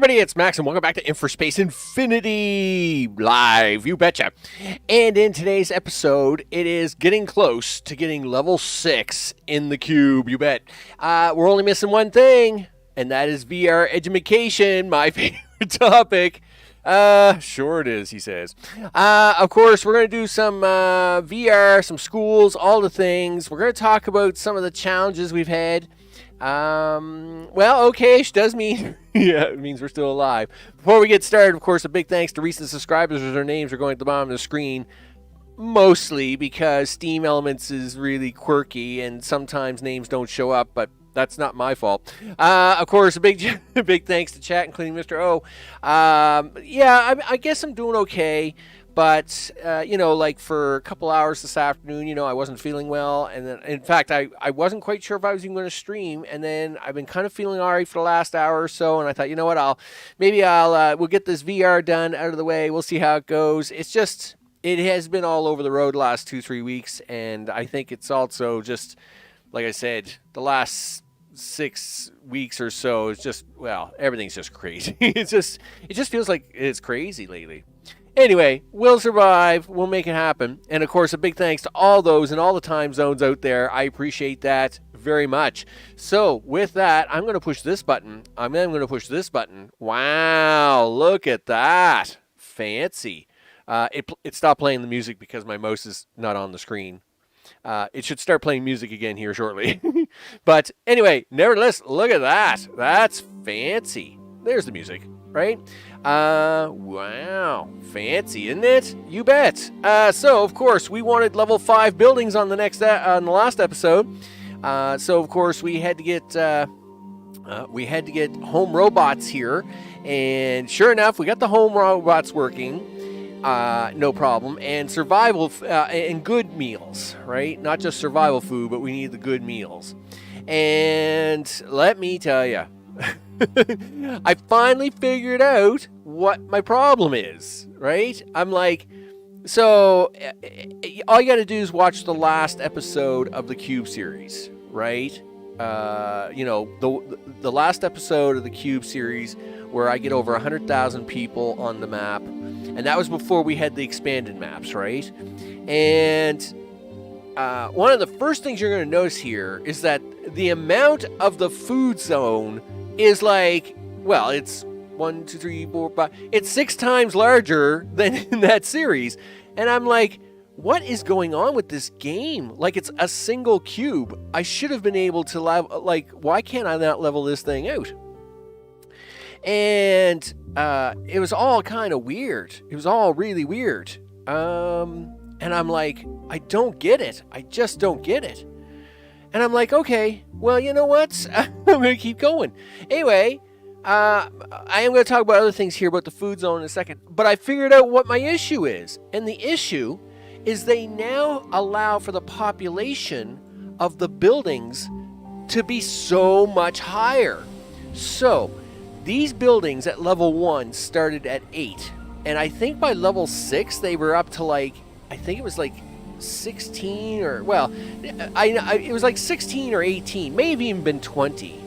everybody, it's Max, and welcome back to InfraSpace Infinity Live, you betcha. And in today's episode, it is getting close to getting level 6 in the cube, you bet. We're only missing one thing, and that is VR education, my favorite topic. Sure it is, he says. Of course, we're going to do some VR, some schools, all the things. We're going to talk about some of the challenges we've had. Well, okay-ish does mean, yeah, it means we're still alive. Before we get started, of course, a big thanks to recent subscribers. Their names are going at the bottom of the screen, mostly because Steam Elements is really quirky and sometimes names don't show up, but that's not my fault. Of course, a big thanks to chat, including Mr. O. Yeah, I guess I'm doing okay. But, like for a couple hours this afternoon, I wasn't feeling well. And then, in fact, I wasn't quite sure if I was even going to stream. And then I've been kind of feeling all right for the last hour or so. And I thought, you know what, we'll get this VR done out of the way. We'll see how it goes. It's just, it has been all over the road the last 2-3 weeks. And I think it's also just, like I said, the last 6 weeks or so, it's just, well, everything's just crazy. It just feels like it's crazy lately. Anyway, we'll survive. We'll make it happen. And, of course, a big thanks to all those in all the time zones out there. I appreciate that very much. So, with that, I'm going to push this button. I'm then going to push this button. Wow, look at that. Fancy. It stopped playing the music because my mouse is not on the screen. It should start playing music again here shortly. But, anyway, nevertheless, look at that. That's fancy. There's the music, right? Wow, fancy, isn't it? You bet. So of course we wanted level 5 buildings on the last episode. So of course we had to get home robots here, and sure enough, we got the home robots working. No problem. And survival and good meals, right? Not just survival food, but we need the good meals. And let me tell you. I finally figured out what my problem is, right? I'm like, so all you got to do is watch the last episode of the Cube series, right? The last episode of the Cube series where I get over 100,000 people on the map, and that was before we had the expanded maps, right? And one of the first things you're going to notice here is that the amount of the food zone is like, well, it's 1, 2, 3, 4, 5. It's 6 times larger than in that series. And I'm like, what is going on with this game? Like, it's a single cube. I should have been able to why can't I not level this thing out? And it was all kind of weird. It was all really weird. And I'm like, I don't get it. I just don't get it. And I'm like, okay, well, you know what? I'm going to keep going. Anyway, I am going to talk about other things here about the food zone in a second. But I figured out what my issue is. And the issue is they now allow for the population of the buildings to be so much higher. So these buildings at level 1 started at 8. And I think by level 6, they were up to I think it was 16 or, well, it was 16 or 18, maybe even been 20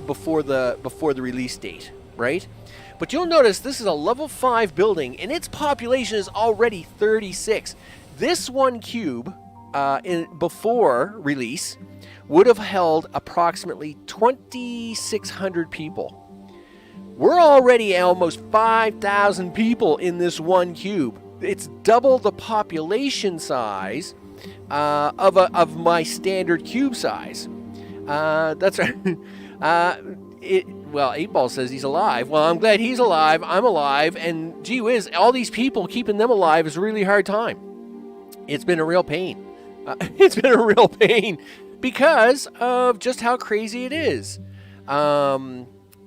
before the release date, right? But you'll notice this is a level 5 building, and its population is already 36. This one cube before release would have held approximately 2,600 people. We're already almost 5,000 people in this one cube. It's double the population size of my standard cube size. That's right. 8-Ball says he's alive. Well, I'm glad he's alive. I'm alive. And gee whiz, all these people, keeping them alive is a really hard time. It's been a real pain. It's been a real pain because of just how crazy it is.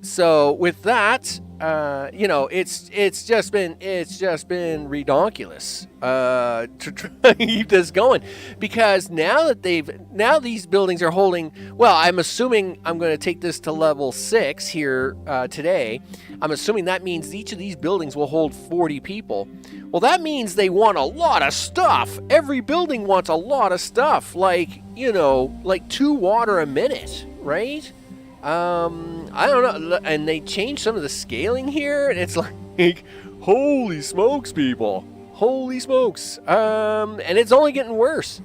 So with that, it's just been redonkulous to try and keep this going, because now these buildings are holding. Well, I'm assuming I'm going to take this to level 6 here today. I'm assuming that means each of these buildings will hold 40 people. Well, that means they want a lot of stuff. Every building wants a lot of stuff, like 2 water a minute, right? I don't know. And they changed some of the scaling here, and it's like, holy smokes, people. Holy smokes. And it's only getting worse.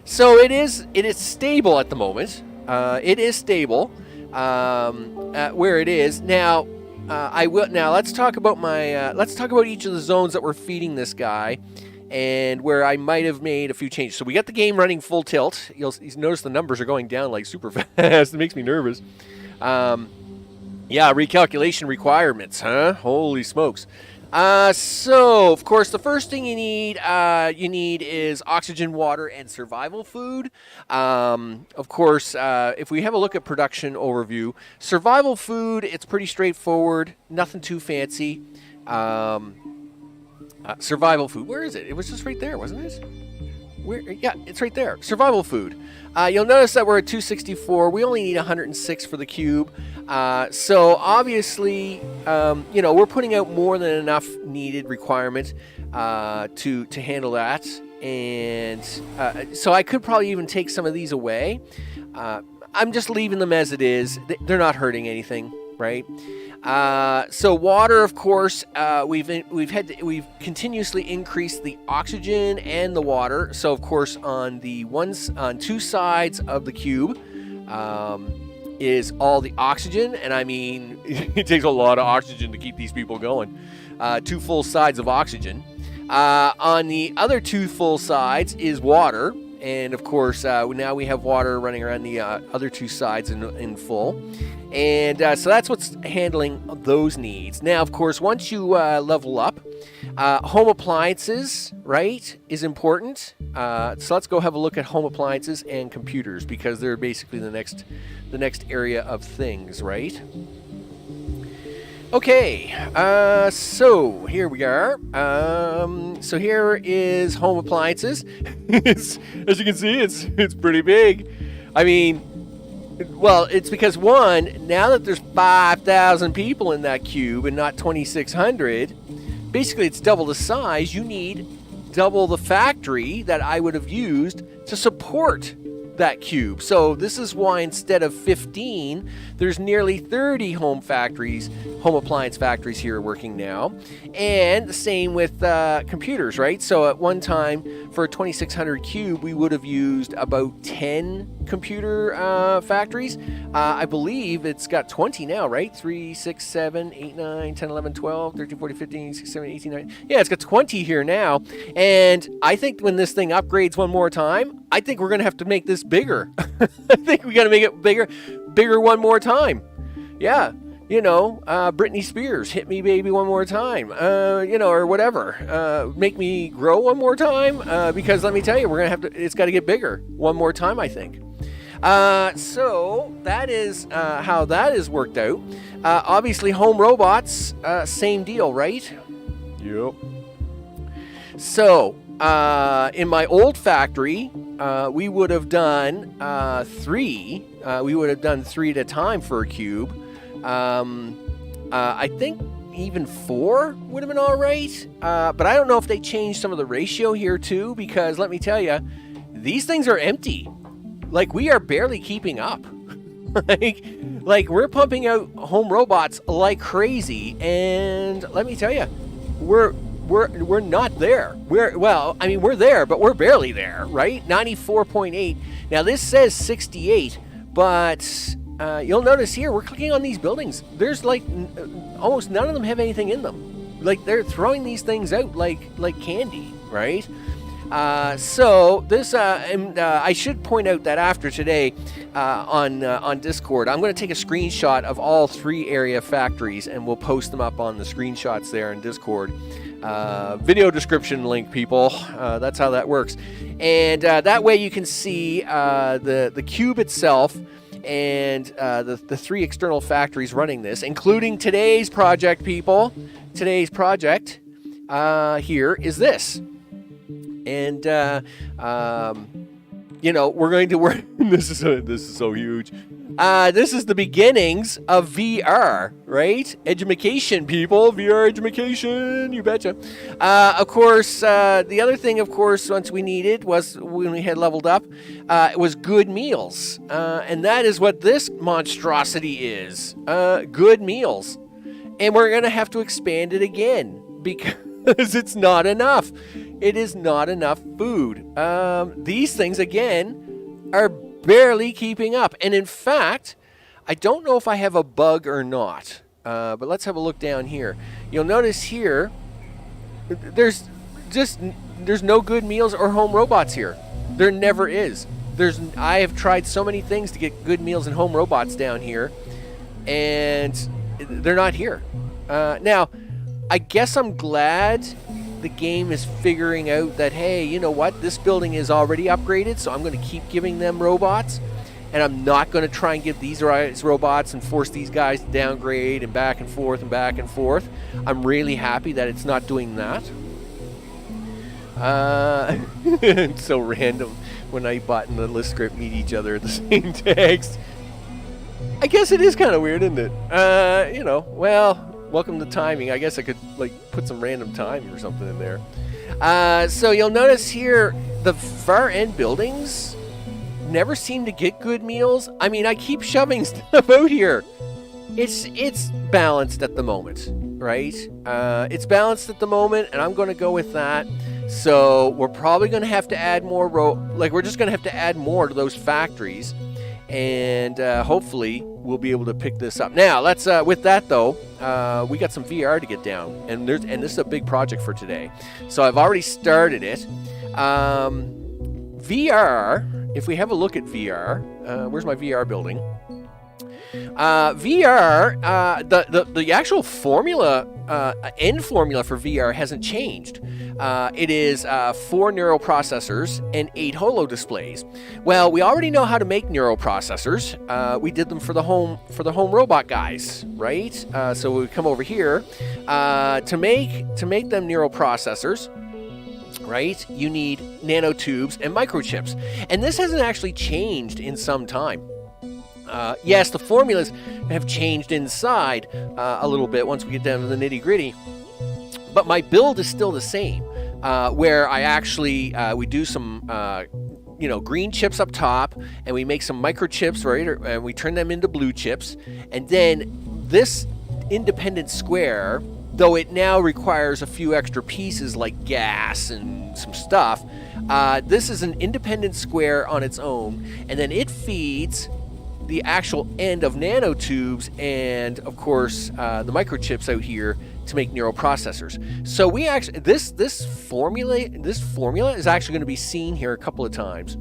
So it is stable at the moment. It is stable where it is. Now, let's talk about each of the zones that we're feeding this guy, and where I might have made a few changes. So we got the game running full tilt. You'll notice the numbers are going down like super fast. It makes me nervous. Yeah, recalculation requirements, huh? Holy smokes. So, of course, the first thing you need is oxygen, water, and survival food. Of course, if we have a look at production overview, survival food, it's pretty straightforward, nothing too fancy. Survival food, where is it? It was just right there, wasn't it? Yeah, it's right there. Survival food. You'll notice that we're at 264. We only need 106 for the cube. So obviously, we're putting out more than enough needed requirement to handle that. And so I could probably even take some of these away. I'm just leaving them as it is. They're not hurting anything, right? So water, of course, we've continuously increased the oxygen and the water. So of course, on two sides of the cube is all the oxygen, and I mean it takes a lot of oxygen to keep these people going. 2 full sides of oxygen. On the other 2 full sides is water. And of course, now we have water running around the other 2 sides in full. And so that's what's handling those needs. Now, of course, once you level up, home appliances, right, is important. So let's go have a look at home appliances and computers, because they're basically the next area of things, right? Okay, so here we are. So here is home appliances. As you can see, it's pretty big. I mean, well, it's because, one, now that there's 5,000 people in that cube and not 2,600, basically it's double the size. You need double the factory that I would have used to support that cube. So this is why instead of 15, there's nearly 30 home appliance factories here working now. And the same with computers, right? So at one time for a 2600 cube, we would have used about 10 computer factories. I believe it's got 20 now, right? 3, 6, 7, 8, 9, 10, 11, 12, 13, 14, 15, 16, 17, 18, 19. Yeah, it's got 20 here now. And I think when this thing upgrades one more time, I think we're going to have to make this bigger. I think we got to make it bigger one more time. Yeah. Britney Spears, hit me baby one more time, or whatever. Make me grow one more time, because let me tell you, it's got to get bigger one more time, I think. So that is how that is worked out. Obviously, home robots, same deal, right? Yep. So, in my old factory, we would have done 3. We would have done 3 at a time for a cube. I think even 4 would have been all right. But I don't know if they changed some of the ratio here too, because let me tell you, these things are empty. Like, we are barely keeping up. like we're pumping out home robots like crazy, and let me tell you, we're not there. We're there, but we're barely there, right? 94.8. Now this says 68, but you'll notice here, we're clicking on these buildings. There's like almost none of them have anything in them. Like, they're throwing these things out like candy, right? So this, I should point out that after today, on Discord, I'm going to take a screenshot of all 3 area factories, and we'll post them up on the screenshots there in Discord. Video description link, people. That's how that works. And that way you can see the cube itself and the 3 external factories running this, including today's project, people. Today's project here is this. And we're going to work. This is so huge. This is the beginnings of VR, right? Edumacation, people. VR edumacation, you betcha. Of course, the other thing, of course, once we needed was, when we had leveled up, was good meals. And that is what this monstrosity is. Good meals. And we're going to have to expand it again because it's not enough. It is not enough food. These things, again, are barely keeping up. And in fact, I don't know if I have a bug or not, but let's have a look down here. You'll notice here, there's no good meals or home robots here. There never is. I have tried so many things to get good meals and home robots down here, and they're not here. Now, I guess I'm glad the game is figuring out that, hey, you know what? This building is already upgraded, so I'm going to keep giving them robots, and I'm not going to try and give these robots and force these guys to downgrade and back and forth and back and forth. I'm really happy that it's not doing that. It's so random when Nightbot and the list script meet each other at the same text. I guess it is kind of weird, isn't it? You know, well, welcome to timing. I guess I could put some random time or something in there. So you'll notice here the far end buildings never seem to get good meals. I mean, I keep shoving stuff out here. It's balanced at the moment, right? It's balanced at the moment, and I'm going to go with that. So we're probably going to have to add more we're just going to have to add more to those factories, and hopefully we'll be able to pick this up. Now, let's with that though, we got some VR to get down, and this is a big project for today. So I've already started it. VR, if we have a look at VR, where's my VR building? VR, the actual formula, end formula for VR hasn't changed. It is 4 neural processors and 8 holo displays. Well, we already know how to make neural processors. We did them for the home robot guys, right? So we come over here to make them neural processors. Right? You need nanotubes and microchips. And this hasn't actually changed in some time. Yes, the formulas have changed inside a little bit once we get down to the nitty-gritty. But my build is still the same, where I actually, we do some, green chips up top, and we make some microchips, right? And we turn them into blue chips. And then this independent square, though it now requires a few extra pieces like gas and some stuff, this is an independent square on its own, and then it feeds the actual end of nanotubes and, of course, the microchips out here to make neural processors. So we actually this formula is actually going to be seen here a couple of times.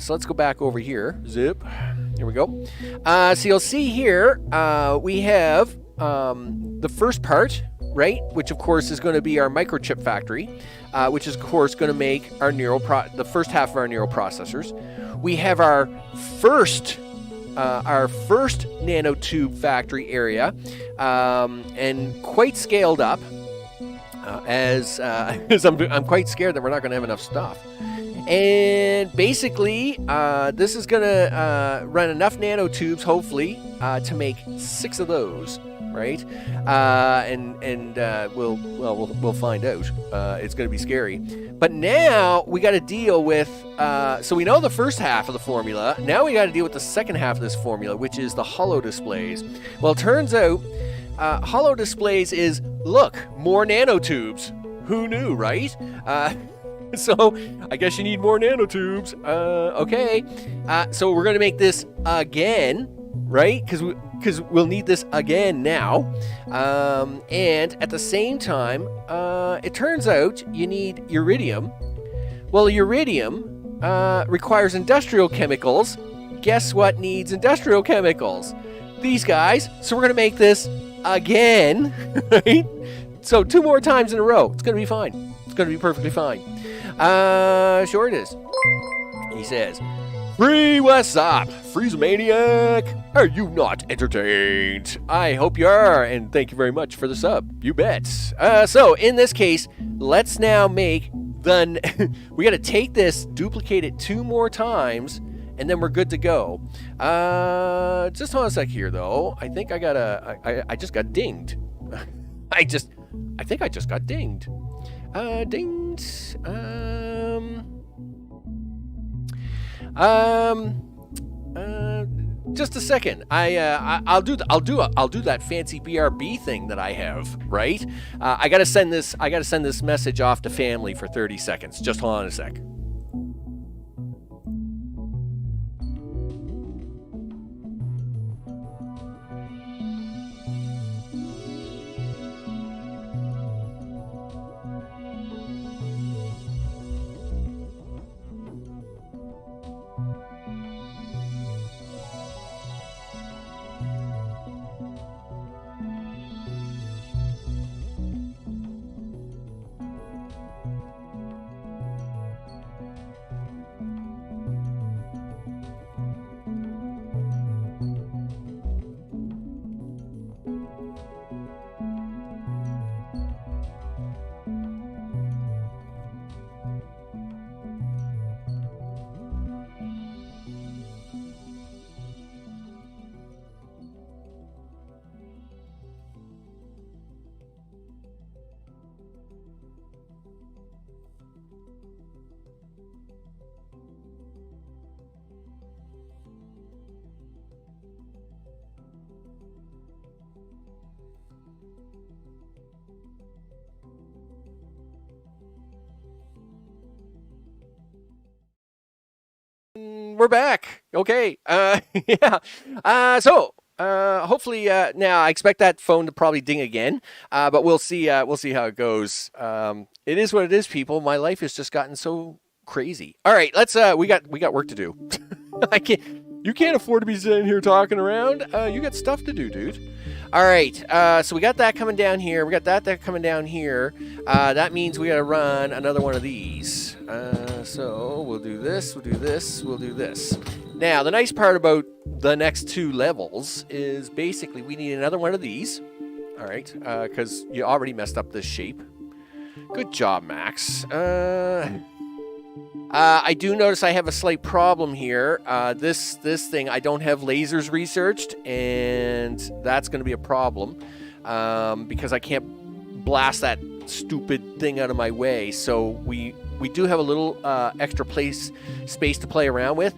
So let's go back over here. Zip. Here we go. So you'll see here we have the first part, right, which of course is going to be our microchip factory, which is of course going to make our the first half of our neural processors. We have our first nanotube factory area, and quite scaled up, as I'm quite scared that we're not going to have enough stuff. And basically, this is going to run enough nanotubes, hopefully, to make 6 of those, right? We'll find out. It's going to be scary. But now we got to deal with. So we know the first half of the formula. Now we got to deal with the second half of this formula, which is the holo displays. Well, it turns out holo displays is, look, more nanotubes. Who knew, right? So I guess you need more nanotubes. Okay. So we're going to make this again, right? Because we'll need this again now. And at the same time, it turns out you need iridium. Well, iridium requires industrial chemicals. Guess what needs industrial chemicals? These guys. So we're going to make this again, right? So 2 more times in a row. It's going to be fine. It's going to be perfectly fine. Sure it is. He says, "Free, what's up? Freeze Maniac. Are you not entertained? I hope you are, and thank you very much for the sub. You bet." So in this case, let's now make we got to take this, duplicate it 2 more times, and then we're good to go. Just hold on a sec here, though. I think I got I just got dinged. I think I just got dinged. Dinged. Just a second. I'll do that fancy BRB thing that I have, right? I gotta send this message off to family for 30 seconds. Just hold on a sec. We're back. Okay. Yeah. Hopefully, now I expect that phone to probably ding again. But we'll see. We'll see how it goes. It is what it is, people. My life has just gotten so crazy. All right. Let's. We got work to do. I can't. You can't afford to be sitting here talking around. You got stuff to do, dude. All right. So we got that coming down here. We got that coming down here. That means we got to run another one of these. So we'll do this. We'll do this. We'll do this. Now, the nice part about the next two levels is basically we need another one of these. All right. Because you already messed up this shape. Good job, Max. I do notice I have a slight problem here. This thing, I don't have lasers researched, and that's going to be a problem because I can't blast that stupid thing out of my way. So we do have a little extra space to play around with.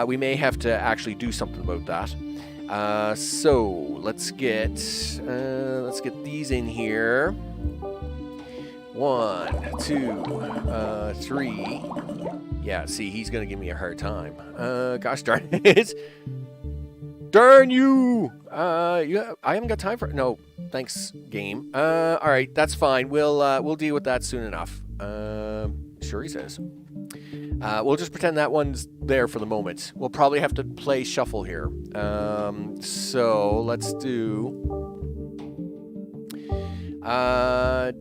We may have to actually do something about that. So let's get these in here. 1, 2, 3. Yeah, see, he's gonna give me a hard time. Gosh darn it! Darn you! I haven't got time for it. No, thanks, game. All right, that's fine. We'll deal with that soon enough. Sure, he says. We'll just pretend that one's there for the moment. We'll probably have to play shuffle here. So let's do. 1,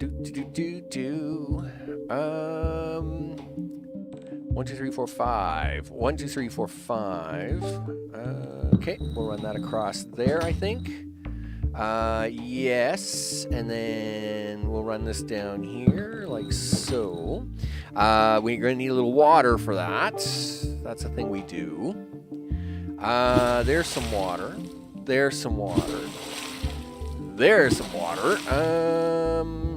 2, 3, 4, 5. 1, 2, 3, 4, 5. Okay, we'll run that across there, I think. Yes, and then we'll run this down here, like so. We're going to need a little water for that. That's a thing we do. There's some water. There's some water. There's some water.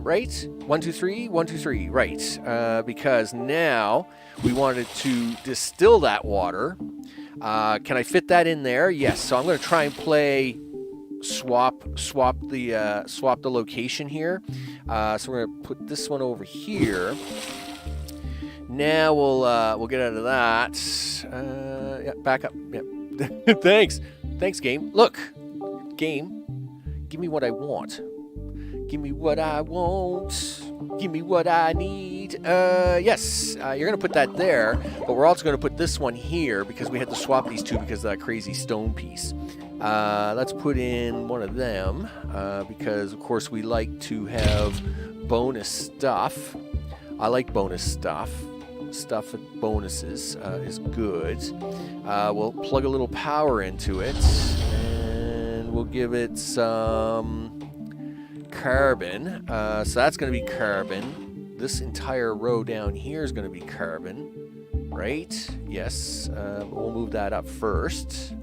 Right? 1, 2, 3. 1, 2, 3. Right. Because now we wanted to distill that water. Can I fit that in there? Yes. So I'm going to try and play swap the location here. So we're going to put this one over here. Now we'll get out of that. Yeah, back up. Yeah. Thanks, game. Look, game. Give me what I want. Give me what I want. Give me what I need. Yes, you're going to put that there, but we're also going to put this one here because we had to swap these two because of that crazy stone piece. Let's put in one of them because, of course, we like to have bonus stuff. I like bonus stuff. Stuff with bonuses is good. We'll plug a little power into it, and we'll give it some carbon. So that's going to be carbon. This entire row down here is going to be carbon. right? Yes, we'll move that up first.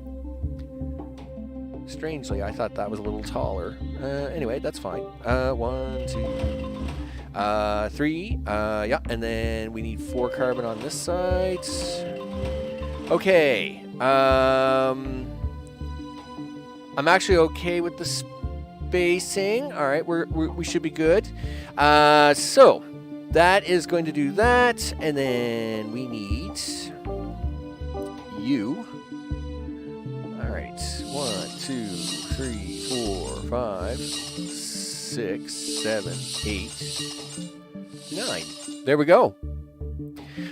Strangely, I thought that was a little taller. Anyway, that's fine. 1, 2, 3. Yeah, and then we need 4 carbon on this side. Okay. I'm actually okay with the spacing. All right, we should be good. So that is going to do that, and then we need you. All right, 1, 2, 3, 4, 5, 6, 7, 8, 9. There we go.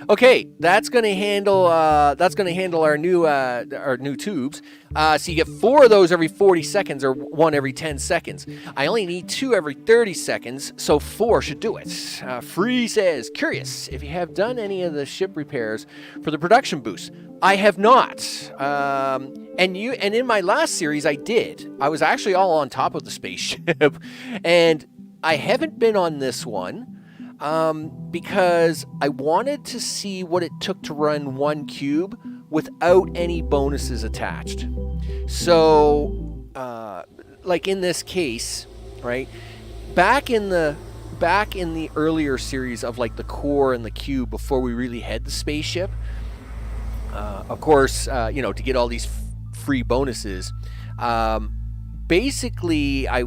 Okay, that's going to handle our new tubes. So you get 4 of those every 40 seconds, or 1 every 10 seconds. I only need 2 every 30 seconds, so 4 should do it. Free says, curious if you have done any of the ship repairs for the production boost. I have not. And in my last series, I did. I was actually all on top of the spaceship, and I haven't been on this one. Because I wanted to see what it took to run 1 cube without any bonuses attached. So, like in this case, right, back in the earlier series of like the core and the cube before we really had the spaceship, of course, to get all these free bonuses, basically, I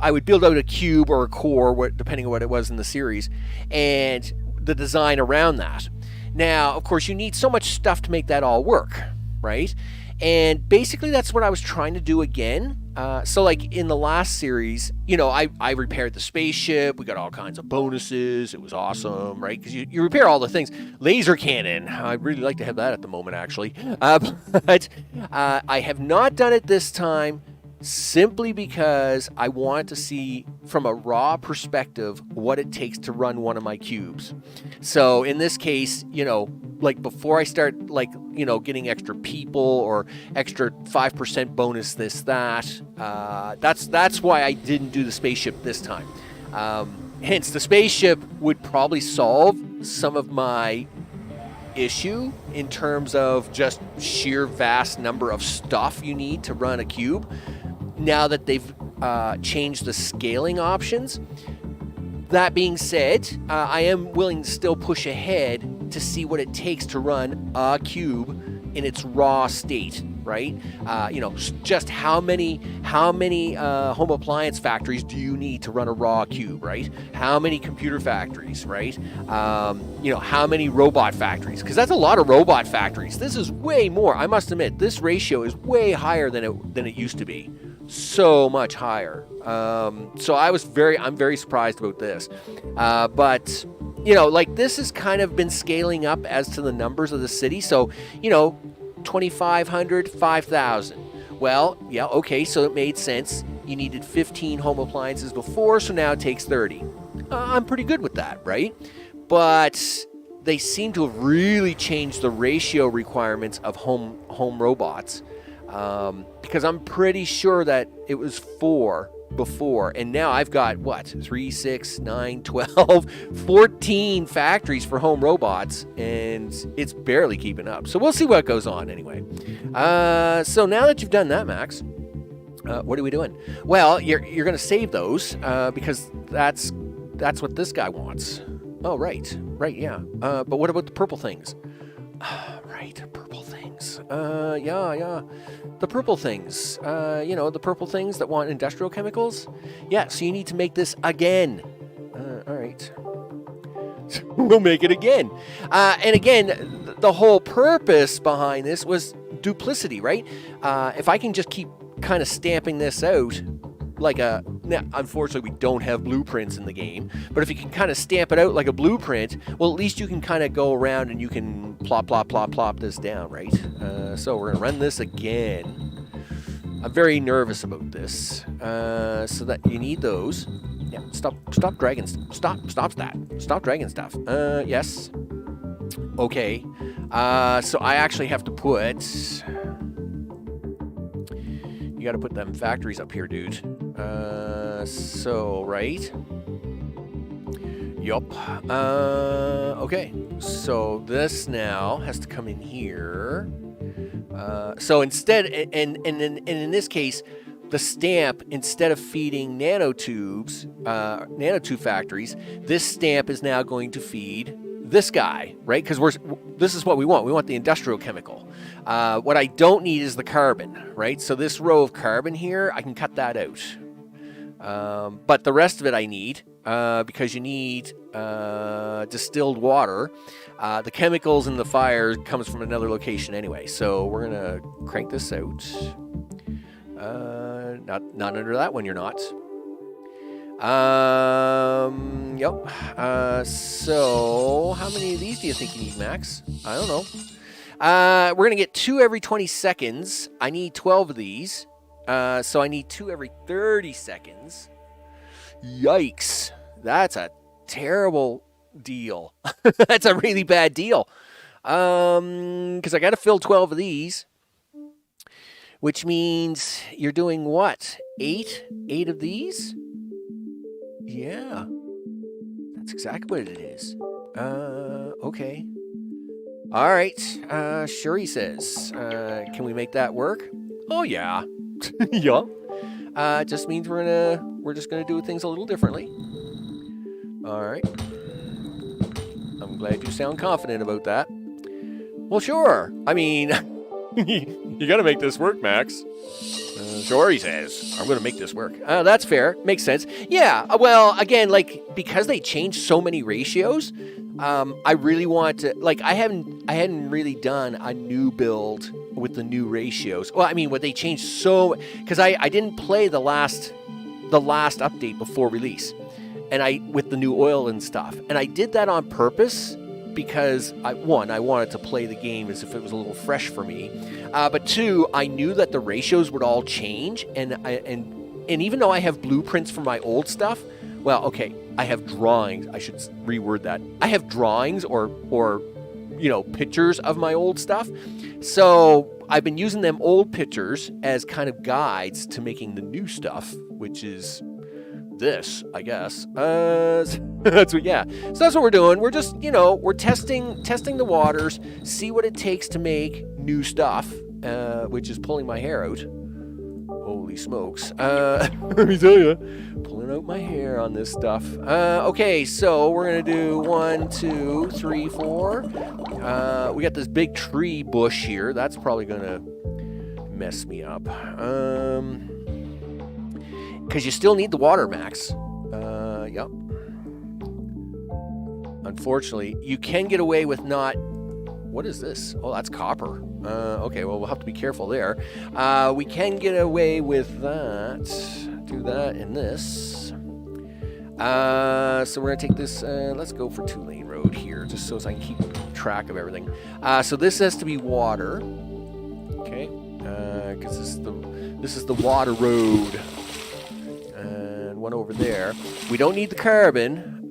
would build out a cube or a core, depending on what it was in the series, and the design around that. Now, of course, you need so much stuff to make that all work, right? And basically, that's what I was trying to do again. So, like in the last series, I repaired the spaceship. We got all kinds of bonuses. It was awesome, right? Because you repair all the things. Laser cannon. I'd really like to have that at the moment, actually. But I have not done it this time, simply because I want to see from a raw perspective what it takes to run one of my cubes. So in this case, like before I start getting extra people or extra 5% bonus this, that, that's why I didn't do the spaceship this time. Hence the spaceship would probably solve some of my issue in terms of just sheer vast number of stuff you need to run a cube. Now that they've changed the scaling options. That being said, I am willing to still push ahead to see what it takes to run a cube in its raw state, right? Just how many home appliance factories do you need to run a raw cube, right? How many computer factories, right? How many robot factories? Because that's a lot of robot factories. This is way more. I must admit, this ratio is way higher than it used to be. So much higher. So I'm very surprised about this. But this has kind of been scaling up as to the numbers of the city. So, 2,500, 5,000. Well, yeah, okay, so it made sense. You needed 15 home appliances before, so now it takes 30. I'm pretty good with that, right? But they seem to have really changed the ratio requirements of home robots. Because I'm pretty sure that it was 4 before, and now I've got 3, 6, 9, 12, 14 factories for home robots, and it's barely keeping up. So we'll see what goes on anyway. So now that you've done that, Max, what are we doing? Well, you're going to save those because that's what this guy wants. Oh, right, yeah. But what about the purple things? Right, purple things. Yeah. The purple things. The purple things that want industrial chemicals. Yeah, so you need to make this again. All right. We'll make it again. And again, the whole purpose behind this was duplicity, right? If I can just keep kind of stamping this out now, unfortunately, we don't have blueprints in the game, but if you can kind of stamp it out like a blueprint, well, at least you can kind of go around and you can plop this down, right? So we're going to run this again. I'm very nervous about this. So that you need those. Yeah, stop dragging. Stop that. Stop dragging stuff. Yes. Okay. So I actually have to put... You got to put them factories up here, dude. So, right? Yup. Okay. So this now has to come in here. So instead, and in this case, the stamp, instead of feeding nanotubes, nanotube factories, this stamp is now going to feed this guy, right? Because this is what we want. We want the industrial chemical. What I don't need is the carbon, right? So this row of carbon here, I can cut that out. But the rest of it I need, because you need distilled water. The chemicals in the fire comes from another location anyway. So we're going to crank this out. Not under that one, you're not. Yep. So how many of these do you think you need, Max? I don't know. We're going to get 2 every 20 seconds. I need 12 of these. So I need 2 every 30 seconds. Yikes. That's a terrible deal. That's a really bad deal. Because I got to fill 12 of these. Which means you're doing what? 8? 8 of these? Yeah. That's exactly what it is. Okay. All right. Sure, he says. Can we make that work? Oh, yeah. Yeah. It just means we're just gonna do things a little differently. All right. I'm glad you sound confident about that. Well, sure. I mean, you gotta make this work, Max. Sure, he says. I'm gonna make this work. That's fair. Makes sense. Yeah. Well, again, like because they changed so many ratios, I really want to. Like, I hadn't really done a new build with the new ratios. Well, I mean, what they changed so because I didn't play the last update before release, and with the new oil and stuff, and I did that on purpose because I wanted to play the game as if it was a little fresh for me, but 2, I knew that the ratios would all change, and even though I have blueprints for my old stuff, well, okay, I have drawings. I should reword that. I have drawings or pictures of my old stuff. So I've been using them old pictures as kind of guides to making the new stuff, which is this, I guess. So that's what we're doing. We're just, we're testing the waters, see what it takes to make new stuff, which is pulling my hair out. Holy smokes. Let me tell you, pulling out my hair on this stuff. Okay, so we're going to do 1, 2, 3, 4. We got this big tree bush here. That's probably going to mess me up. Because you still need the water, Max. Yep. Unfortunately, you can get away with not... What is this? Oh, that's copper. Okay, well, we'll have to be careful there. We can get away with that. Do that and this. So we're going to take this... let's go for 2-lane road here, just so I can keep track of everything. So this has to be water. Okay. Because this is the water road. And one over there. We don't need the carbon.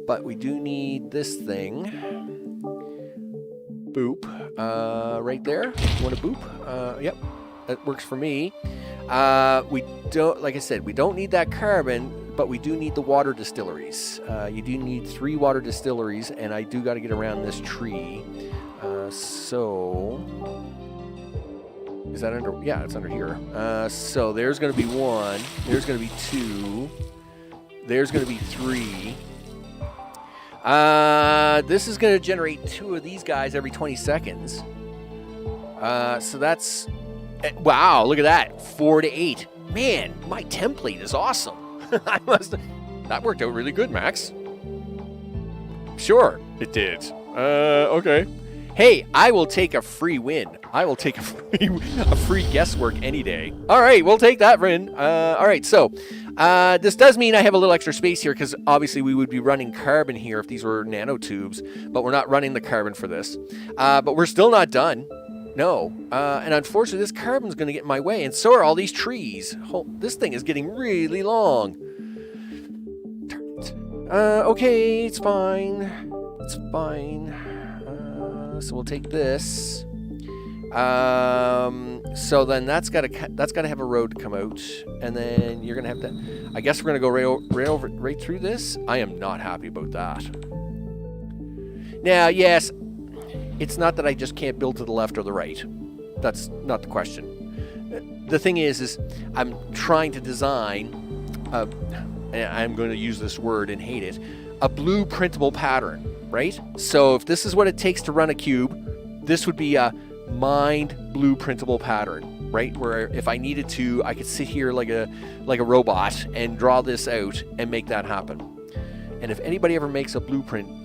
But we do need this thing. Boop. Right there. You want a boop? Yep. That works for me. We don't, like I said, we don't need that carbon, but we do need the water distilleries. You do need 3 water distilleries, and I do got to get around this tree. So... Is that under? Yeah, it's under here. So there's going to be 1. There's going to be 2. There's going to be 3. This is going to generate 2 of these guys every 20 seconds. So that's... Wow, look at that. 4 to 8. Man, my template is awesome. That worked out really good, Max. Sure, it did. Okay. Hey, I will take a free win. I will take a free guesswork any day. All right, we'll take that win. All right, so this does mean I have a little extra space here because obviously we would be running carbon here if these were nanotubes, but we're not running the carbon for this. But we're still not done. No. And unfortunately, this carbon's going to get in my way, and so are all these trees. This thing is getting really long. Darn it. Okay, it's fine. It's fine. So we'll take this. So then that's got to have a road come out, and then you're gonna have to. I guess we're gonna go right through this. I am not happy about that. Now, yes, it's not that I just can't build to the left or the right. That's not the question. The thing is I'm trying to design, and I'm going to use this word and hate it, a blueprintable pattern, right? So if this is what it takes to run a cube, this would be a mind blueprintable pattern, right? Where if I needed to, I could sit here like a robot and draw this out and make that happen. And if anybody ever makes a blueprint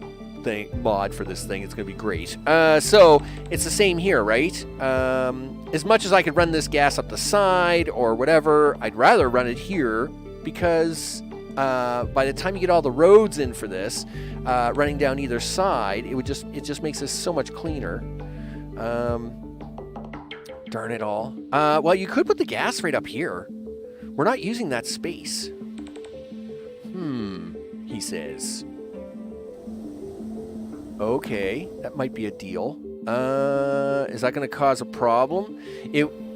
mod for this thing, it's going to be great. So it's the same here, right? As much as I could run this gas up the side or whatever, I'd rather run it here because by the time you get all the roads in for this, running down either side, it just makes this so much cleaner. Darn it all. Well, you could put the gas right up here. We're not using that space. He says. Okay, that might be a deal. Is that going to cause a problem?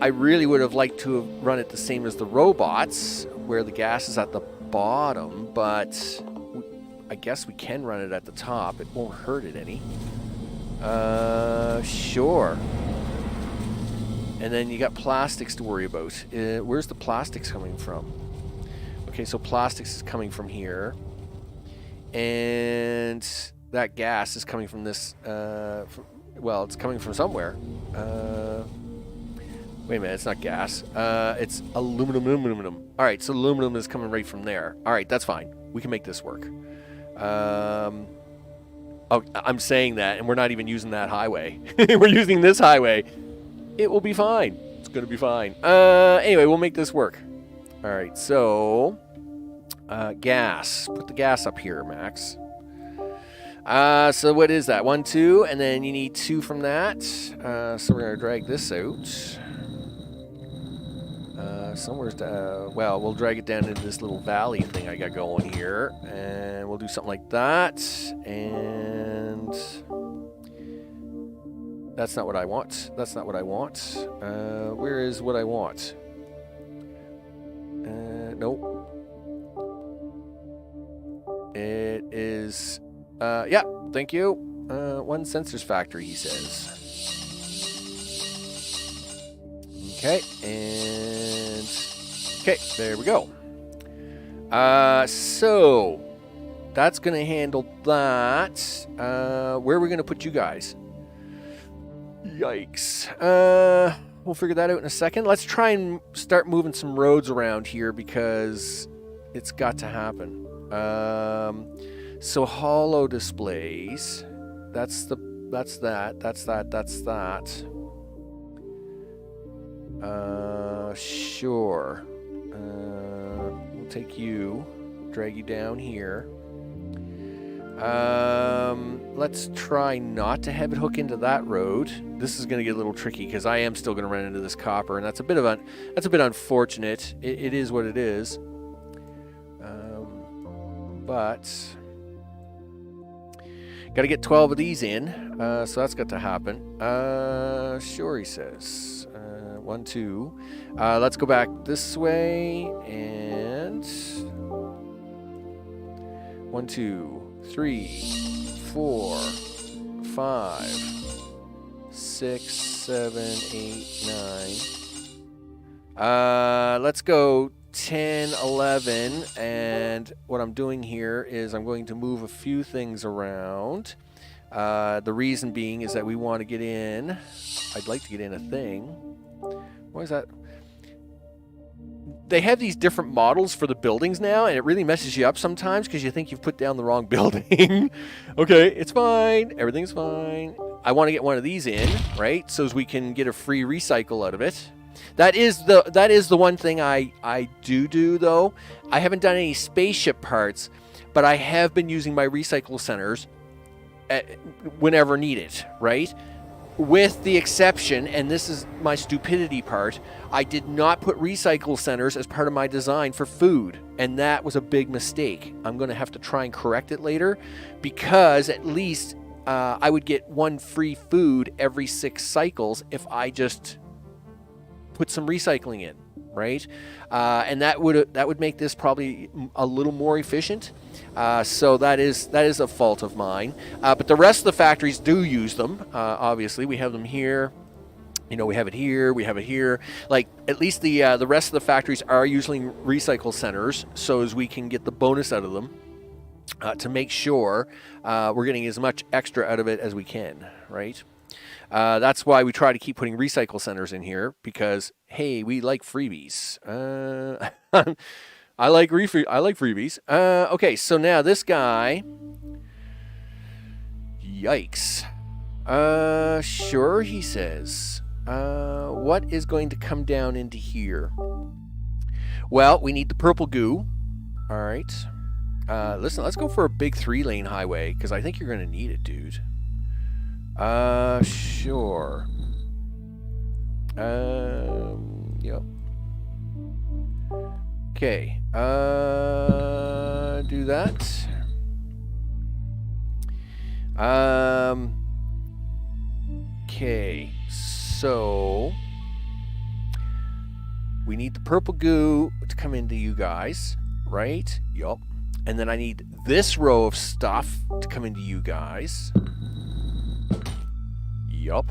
I really would have liked to have run it the same as the robots, where the gas is at the bottom, but I guess we can run it at the top. It won't hurt it any. Sure. And then you got plastics to worry about. Where's the plastics coming from? Okay, so plastics is coming from here. And that gas is coming from this, well, it's coming from somewhere. Wait a minute, it's not gas. It's aluminum. All right, so aluminum is coming right from there. All right, that's fine. We can make this work. Oh, I'm saying that, and we're not even using that highway. We're using this highway. It will be fine. It's going to be fine. Anyway, we'll make this work. All right, so gas. Put the gas up here, Max. So what is that? 1, 2, and then you need 2 from that. So we're going to drag this out. Somewhere's well, we'll drag it down into this little valley thing I got going here, and we'll do something like that. And that's not what I want. That's not what I want. Where is what I want? Nope. It is. Yeah, thank you. 1 sensors factory, he says. Okay, and okay, there we go. So that's gonna handle that. Where are we gonna put you guys? Yikes. We'll figure that out in a second. Let's try and start moving some roads around here because it's got to happen. So hollow displays. That's that. Sure. We'll take you, drag you down here. Let's try not to have it hook into that road. This is going to get a little tricky because I am still going to run into this copper, and that's a bit unfortunate. It is what it is. But got to get 12 of these in, so that's got to happen. Sure, he says. 1, 2. Let's go back this way, and 1, 2, 3, 4, 5, 6, 7, 8, 9. Let's go 10, 11, and what I'm doing here is I'm going to move a few things around. The reason being is that we want to get in. I'd like to get in a thing. Why is that? They have these different models for the buildings now, and it really messes you up sometimes because you think you've put down the wrong building. Okay, it's fine. Everything's fine. I want to get one of these in, right? So as we can get a free recycle out of it. That is the one thing I do though. I haven't done any spaceship parts, but I have been using my recycle centers whenever needed, right? With the exception, and this is my stupidity part, I did not put recycle centers as part of my design for food, and that was a big mistake. I'm going to have to try and correct it later, because at least I would get 1 free food every 6 cycles if I just put some recycling in, right? And that would make this probably a little more efficient. So that is a fault of mine. But the rest of the factories do use them. Obviously, we have them here. You know, we have it here, we have it here. Like, at least the rest of the factories are using recycle centers, so as we can get the bonus out of them to make sure we're getting as much extra out of it as we can, right? That's why we try to keep putting recycle centers in here, because, hey, we like freebies. I like freebies. Okay, so now this guy, yikes. Sure, he says. What is going to come down into here? Well, we need the purple goo. All right. Listen, let's go for a big 3-lane highway, because I think you're going to need it, dude. Sure. Yep. Okay. Do that. Okay. So we need the purple goo to come into you guys, right? Yup. And then I need this row of stuff to come into you guys. Yup.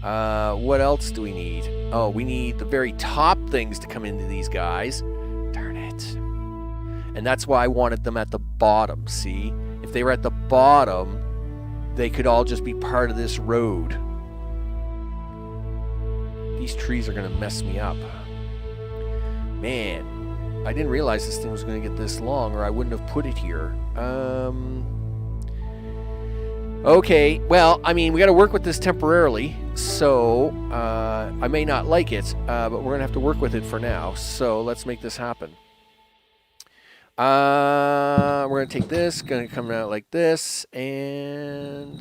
What else do we need? Oh, we need the very top things to come into these guys. Darn it. And that's why I wanted them at the bottom, see? If they were at the bottom, they could all just be part of this road. These trees are going to mess me up. Man, I didn't realize this thing was going to get this long, or I wouldn't have put it here. Okay, well, I mean, we got to work with this temporarily, so I may not like it, but we're going to have to work with it for now. So let's make this happen. We're going to take this, going to come out like this, and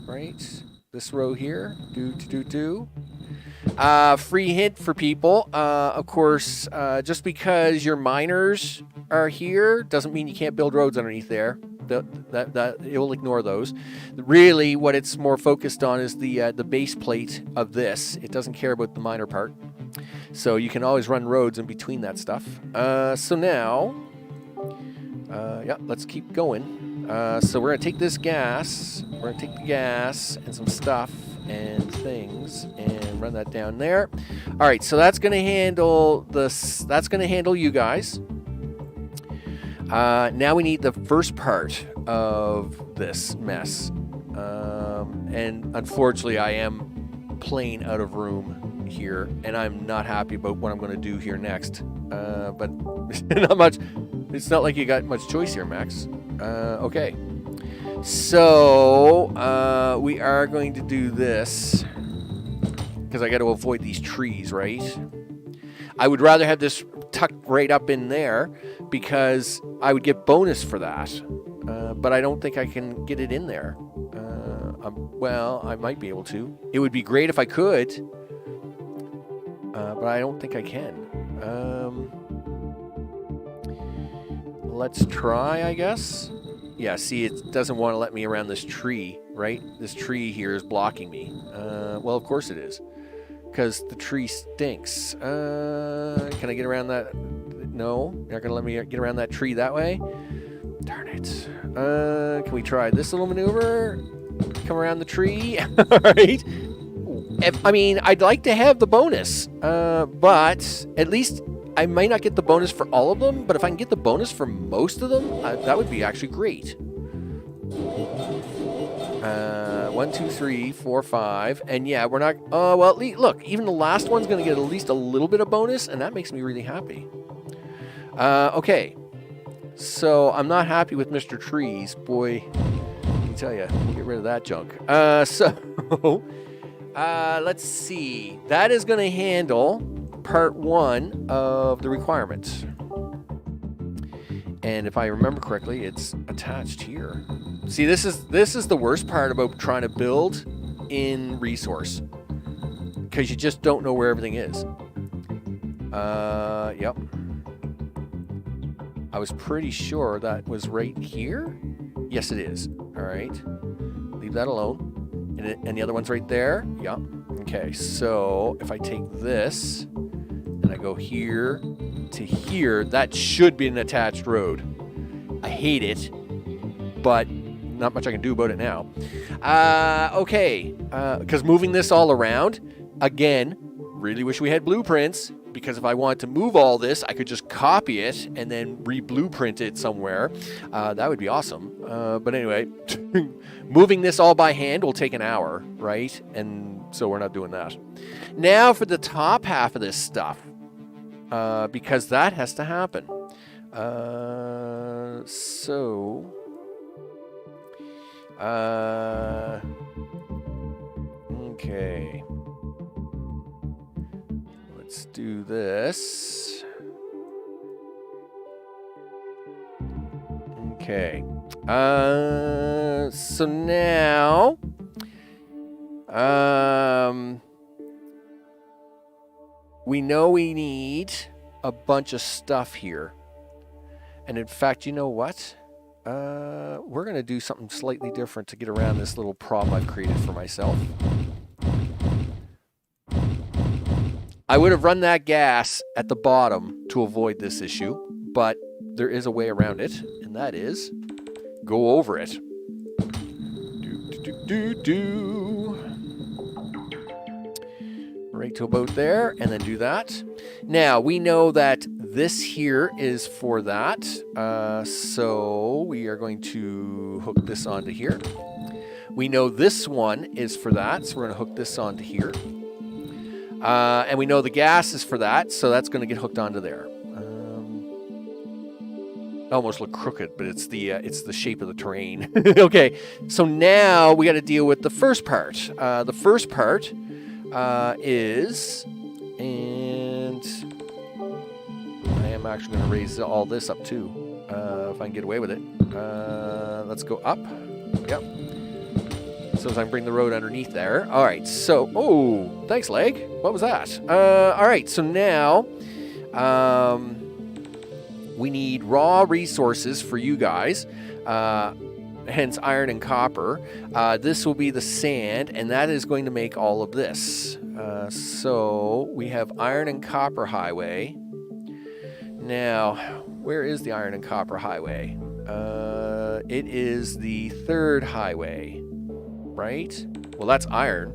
right, this row here, free hint for people. Of course, just because your miners are here doesn't mean you can't build roads underneath there. That it will ignore those. Really, what it's more focused on is the base plate of this. It doesn't care about the miner part. So you can always run roads in between that stuff. So now, yeah, let's keep going. So we're gonna take this gas. We're gonna take the gas and some stuff and things and run that down there. All right, so that's gonna handle this. That's gonna handle you guys. Now we need the first part of this mess. And unfortunately, I am plain out of room here, and I'm not happy about what I'm going to do here next. But not much. It's not like you got much choice here, Max. Okay. So we are going to do this because I got to avoid these trees, right? I would rather have this tucked right up in there because I would get bonus for that. But I don't think I can get it in there. Well, I might be able to. It would be great if I could. But I don't think I can. Let's try, I guess. Yeah, see, it doesn't want to let me around this tree, right? This tree here is blocking me. Well, of course it is. Because the tree stinks. Can I get around that? No, you're not going to let me get around that tree that way? Darn it. Can we try this little maneuver? Come around the tree? All right. I mean, I'd like to have the bonus, but at least I might not get the bonus for all of them, but if I can get the bonus for most of them, that would be actually great. 1, 2, 3, 4, 5, and yeah, we're not. Well, look, even the last one's going to get at least a little bit of bonus, and that makes me really happy. Okay, so I'm not happy with Mr. Trees, boy. I can tell you, get rid of that junk. So let's see. That is going to handle part 1 of the requirements. And if I remember correctly, it's attached here. See, this is the worst part about trying to build in resource, because you just don't know where everything is. Yep. I was pretty sure that was right here. Yes, it is. All right. Leave that alone. And the other one's right there? Yeah. Okay, so if I take this and I go here to here, that should be an attached road. I hate it, but not much I can do about it now. Okay, because moving this all around, again, really wish we had blueprints, because if I wanted to move all this, I could just copy it and then re-blueprint it somewhere. That would be awesome. But anyway, moving this all by hand will take an hour, right? And so we're not doing that. Now for the top half of this stuff, because that has to happen. Okay. Let's do this. Okay. So now, we know we need a bunch of stuff here. And in fact, you know what? We're going to do something slightly different to get around this little problem I've created for myself. I would have run that gas at the bottom to avoid this issue, but there is a way around it, and that is go over it. Right to about there, and then do that. Now, we know that this here is for that, so we are going to hook this onto here. We know this one is for that, so we're going to hook this onto here. And we know the gas is for that, so that's going to get hooked onto there. Almost look crooked, but it's the shape of the terrain. Okay, so now we got to deal with the first part. The first part is, and I am actually going to raise all this up too, if I can get away with it. Let's go up. Yep. So as I bring the road underneath there. All right, so, oh, thanks, leg. What was that? All right, so now we need raw resources for you guys, hence iron and copper. This will be the sand, and that is going to make all of this. So we have iron and copper highway. Now, where is the iron and copper highway? It is the third highway. Right? Well, that's iron.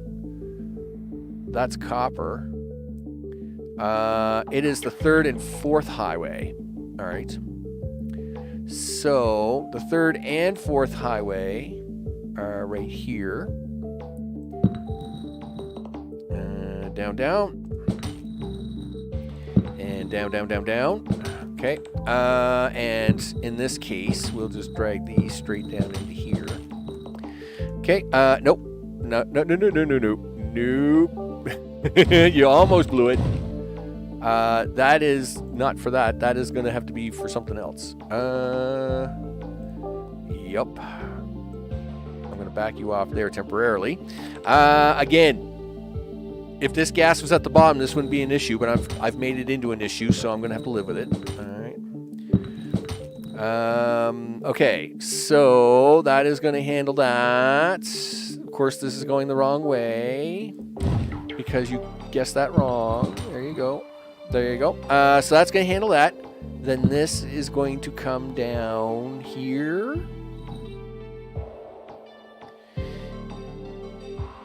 That's copper. It is the third and fourth highway. All right. So the third and fourth highway are right here. Down, down. And down, down, down, down. Okay. And in this case, we'll just drag these straight down into here. Okay, nope. No. Nope. You almost blew it. That is not for that. That is going to have to be for something else. Yup. I'm going to back you off there temporarily. Again, if this gas was at the bottom, this wouldn't be an issue, but I've made it into an issue, so I'm going to have to live with it. All right. Okay, so that is going to handle that. Of course, this is going the wrong way because you guessed that wrong. There you go. There you go. So that's going to handle that. Then this is going to come down here.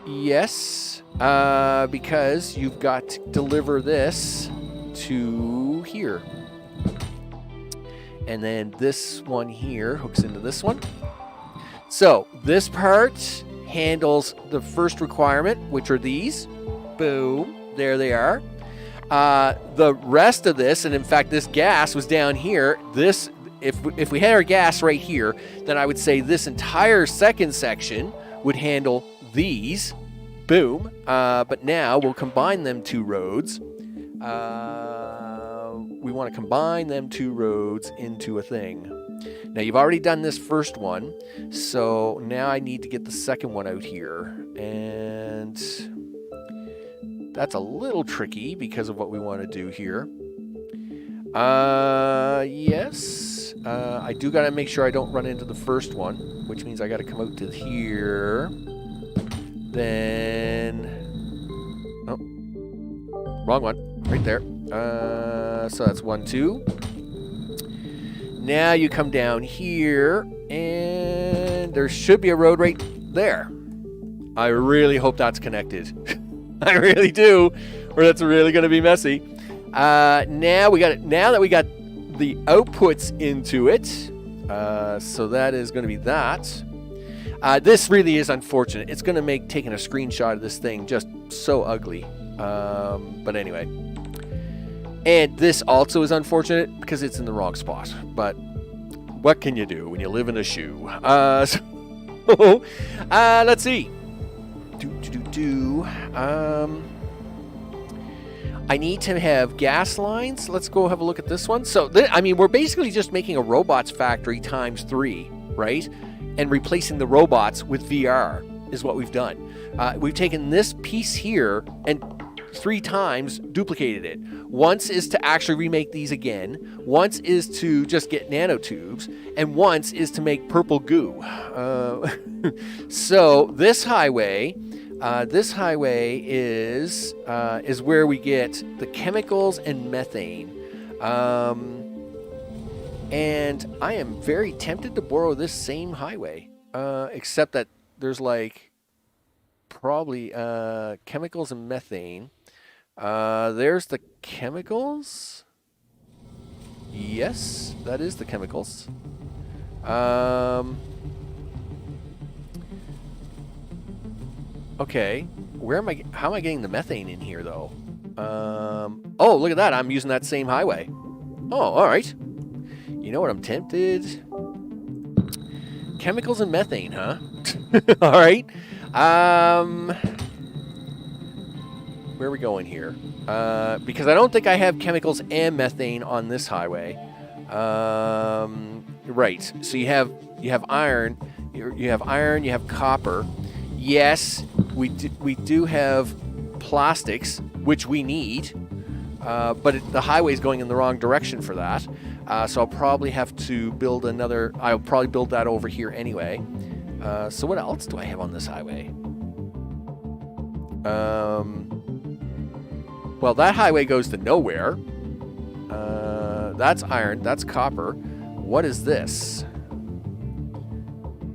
Yes, because you've got to deliver this to here. And then this one here hooks into this one. So this part handles the first requirement, which are these. Boom. There they are. The rest of this, and in fact this gas was down here. This, if we had our gas right here, then I would say this entire second section would handle these. Boom. But now we'll combine them two roads. We want to combine them two roads into a thing. Now, you've already done this first one, so now I need to get the second one out here. And that's a little tricky because of what we want to do here. Yes. I do gotta make sure I don't run into the first one, which means I gotta come out to here. Then... Oh. Wrong one. Right there. So that's 1, 2. Now you come down here, and there should be a road right there. I really hope that's connected. I really do, or that's really going to be messy. Now that we got the outputs into it, so that is going to be that. This really is unfortunate. It's going to make taking a screenshot of this thing just so ugly. But anyway. And this also is unfortunate because it's in the wrong spot. But what can you do when you live in a shoe? Let's see. I need to have gas lines. Let's go have a look at this one. So, I mean, we're basically just making a robots factory times 3, right? And replacing the robots with VR is what we've done. We've taken this piece here and 3 times duplicated it. Once is to actually remake these again. Once is to just get nanotubes. And once is to make purple goo. So this highway is where we get the chemicals and methane. And I am very tempted to borrow this same highway. Except that there's like probably chemicals and methane. There's the chemicals. Yes, that is the chemicals. Okay, how am I getting the methane in here though? Oh, look at that, I'm using that same highway. Oh, alright. You know what, I'm tempted. Chemicals and methane, huh? Alright. Where are we going here? Because I don't think I have chemicals and methane on this highway. Right. So you have iron. You have iron. You have copper. Yes, we do have plastics, which we need. But the highway is going in the wrong direction for that. So I'll probably have to build another. I'll probably build that over here anyway. So what else do I have on this highway? Well, that highway goes to nowhere. That's iron. That's copper. What is this?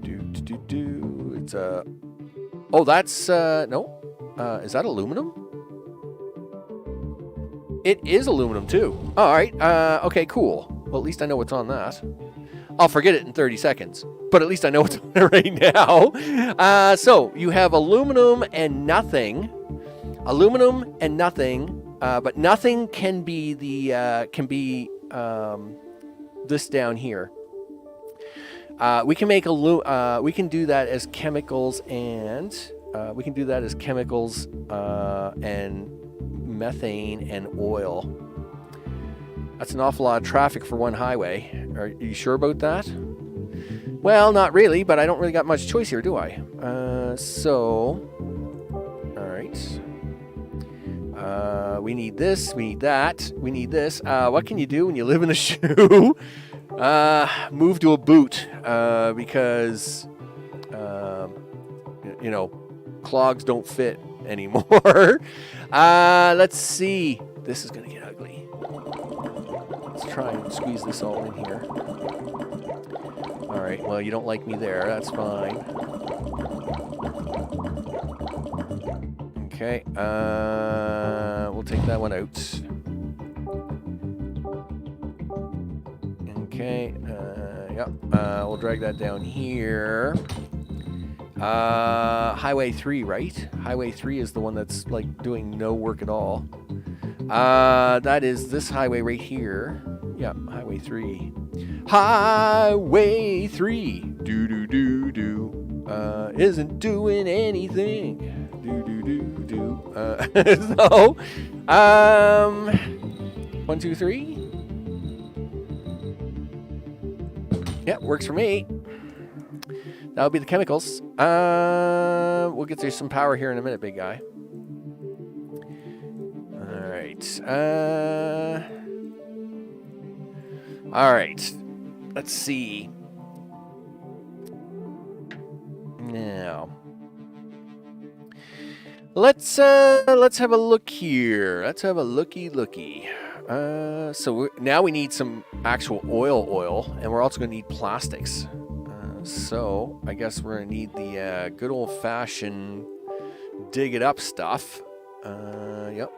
It's a... Oh, that's... no. Is that aluminum? It is aluminum, too. All right. Okay, cool. Well, at least I know what's on that. I'll forget it in 30 seconds. But at least I know what's on it right now. So, you have aluminum and nothing. Aluminum and nothing, but nothing can be the this down here. We can make we can do that as chemicals and and methane and oil. That's an awful lot of traffic for one highway. Are you sure about that? Well, not really, but I don't really got much choice here, do I? So, all right. We need this, we need that, we need this. What can you do when you live in a shoe? Move to a boot, because, you know, clogs don't fit anymore. Let's see. This is going to get ugly. Let's try and squeeze this all in here. All right, well, you don't like me there. That's fine. Okay, we'll take that one out. Okay, yep, we'll drag that down here. Highway 3, right? Highway 3 is the one that's, like, doing no work at all. That is this highway right here. Yep, Highway 3. Highway 3, isn't doing anything. So, 1, 2, 3. Yeah, works for me. That'll be the chemicals. We'll get you some power here in a minute, big guy. All right. All right. Let's see. Now, let's have a look here. Let's have a looky. So now we need some actual oil, and we're also going to need plastics. So I guess we're going to need the good old-fashioned dig it up stuff. Yep.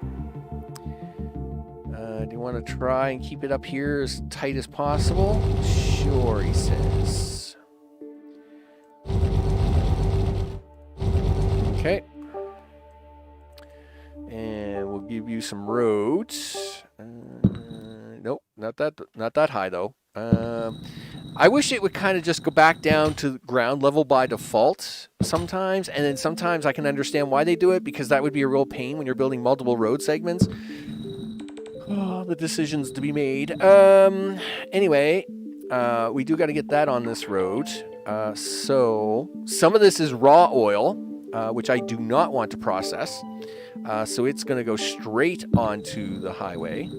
Do you want to try and keep it up here as tight as possible? Sure, he says. Okay. And we'll give you some roads. Nope, not that high though. I wish it would kind of just go back down to ground level by default sometimes, and then sometimes I can understand why they do it, because that would be a real pain when you're building multiple road segments. Oh, the decisions to be made. Anyway, we do got to get that on this road. So some of this is raw oil, which I do not want to process. So it's going to go straight onto the highway.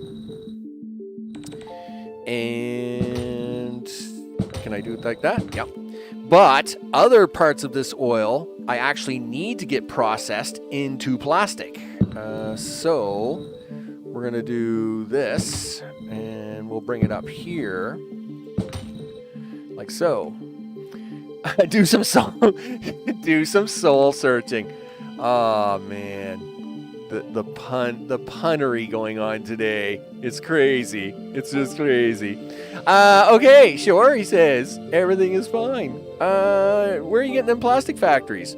And can I do it like that? Yeah. But other parts of this oil, I actually need to get processed into plastic. So we're going to do this, and we'll bring it up here, like so. do some soul searching. Oh man. The punnery going on today. It's crazy. It's just crazy. Okay, sure, he says. Everything is fine. Where are you getting them plastic factories?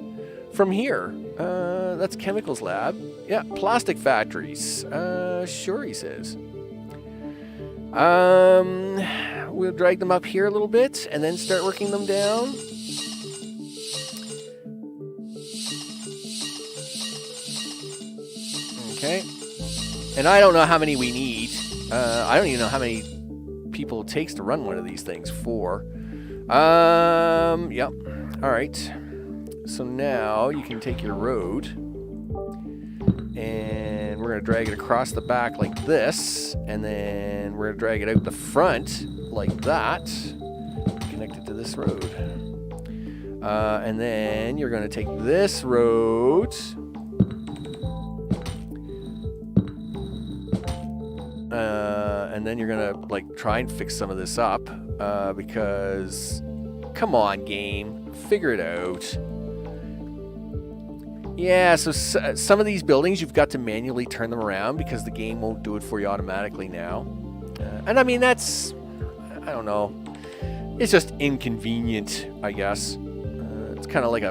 From here. That's chemicals lab. Yeah, plastic factories. Sure, he says. We'll drag them up here a little bit and then start working them down. Okay. And I don't know how many we need. I don't even know how many people it takes to run one of these things for. Yep. All right. So now you can take your road, and we're going to drag it across the back like this, and then we're going to drag it out the front like that, connect it to this road. And then you're going to take this road, and then you're going to like try and fix some of this up, because come on, game, figure it out. Yeah, so some of these buildings you've got to manually turn them around because the game won't do it for you automatically now. And I mean, that's, I don't know, it's just inconvenient, I guess. It's kind of like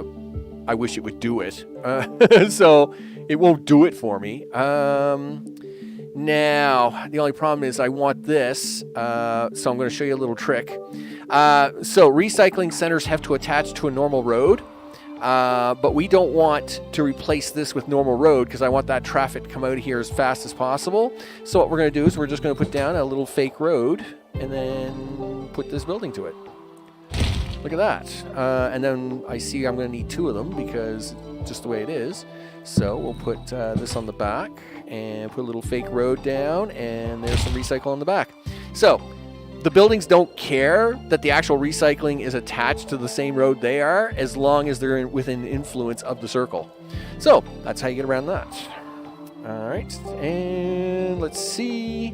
I wish it would do it. So it won't do it for me. Now, the only problem is I want this, so I'm going to show you a little trick. So recycling centers have to attach to a normal road. But we don't want to replace this with normal road because I want that traffic to come out of here as fast as possible. So what we're going to do is we're just going to put down a little fake road and then put this building to it. Look at that. And then I see I'm going to need two of them because just the way it is. So we'll put this on the back and put a little fake road down, and there's some recycle on the back. So the buildings don't care that the actual recycling is attached to the same road they are, as long as they're within influence of the circle. So that's how you get around that. All right, and let's see.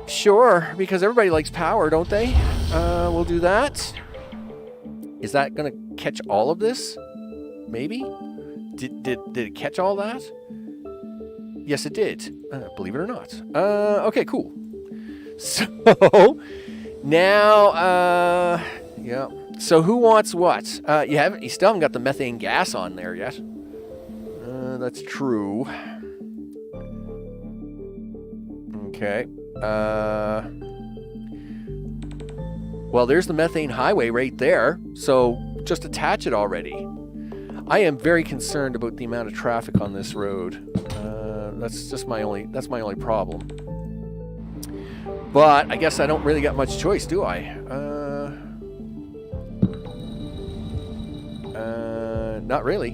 Sure, because everybody likes power, don't they? We'll do that. Is that gonna catch all of this? Maybe. Did it catch all that? Yes, it did. Believe it or not. Okay, cool. So now, yeah. So who wants what? You still haven't got the methane gas on there yet. That's true. Okay. Well, there's the methane highway right there. So just attach it already. I am very concerned about the amount of traffic on this road. That's my only problem. But I guess I don't really got much choice, do I? Not really.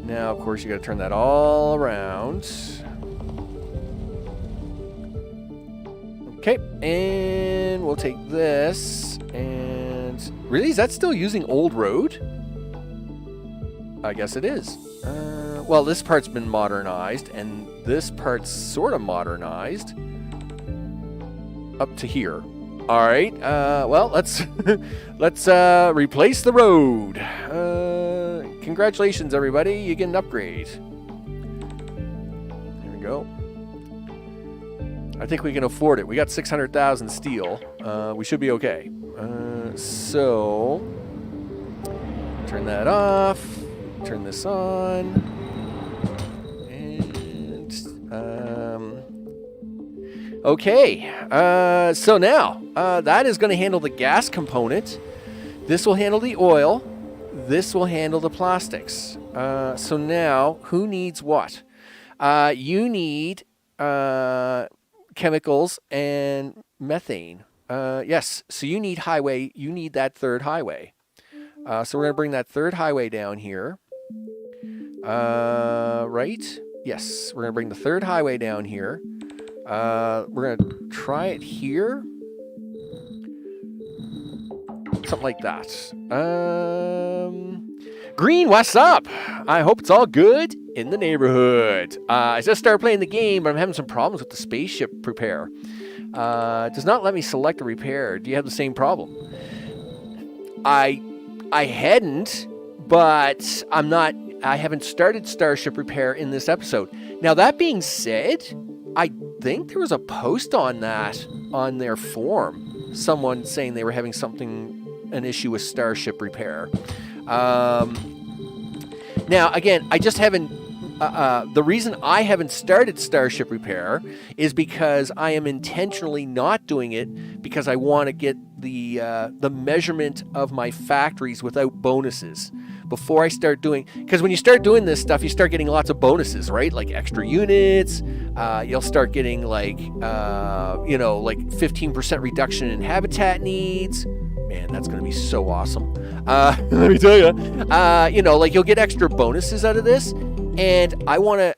Now, of course, you got to turn that all around. Okay, and we'll take this, and really, is that still using old road? I guess it is. Well, this part's been modernized, and this part's sort of modernized up to here. All right, well, let's replace the road. Congratulations, everybody, you get an upgrade. There we go. I think we can afford it. We got 600,000 steel. We should be okay. So, turn that off. Turn this on. And, okay. So now, that is going to handle the gas component. This will handle the oil. This will handle the plastics. So now, who needs what? You need chemicals and methane. Yes, so you need highway. You need that third highway. So we're going to bring that third highway down here. Right? Yes, we're going to bring the third highway down here. We're going to try it here. Something like that. Green, what's up? I hope it's all good in the neighborhood. I just started playing the game, but I'm having some problems with the spaceship repair. It does not let me select a repair. Do you have the same problem? I hadn't, but I haven't started Starship Repair in this episode. Now, that being said, I think there was a post on that on their forum. Someone saying they were having an issue with Starship Repair. Now, again, I just haven't... the reason I haven't started Starship Repair is because I am intentionally not doing it because I want to get the measurement of my factories without bonuses before I start doing... Because when you start doing this stuff, you start getting lots of bonuses, right? Like extra units. You'll start getting like 15% reduction in habitat needs. Man, that's going to be so awesome. Let me tell you. Like you'll get extra bonuses out of this. And I want to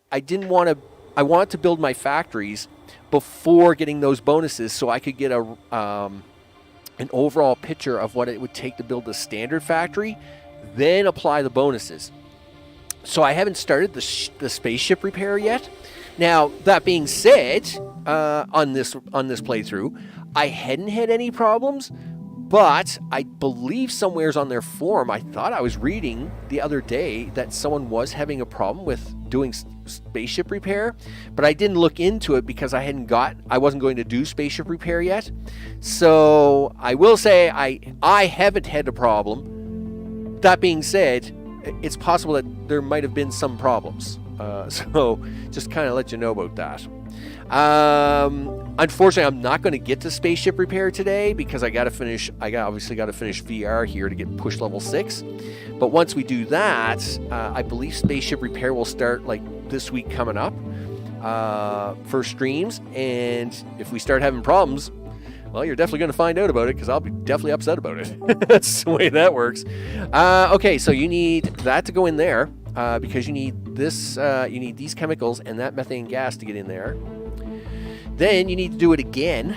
build my factories before getting those bonuses so I could get an overall picture of what it would take to build the standard factory, then apply the bonuses. So I haven't started the spaceship repair yet. Now, that being said, on this playthrough, I hadn't had any problems, but I believe somewheres on their forum, I thought I was reading the other day that someone was having a problem with doing spaceship repair, but I didn't look into it because I wasn't going to do spaceship repair yet. So I will say I haven't had a problem. That being said, it's possible that there might have been some problems. So just kind of let you know about that. Unfortunately, I'm not going to get to spaceship repair today because I obviously got to finish VR here to get push level 6. But once we do that, I believe spaceship repair will start like this week coming up for streams. And if we start having problems, well, you're definitely going to find out about it because I'll be definitely upset about it. That's the way that works. Okay, so you need that to go in there because you need this. You need these chemicals and that methane gas to get in there. Then you need to do it again.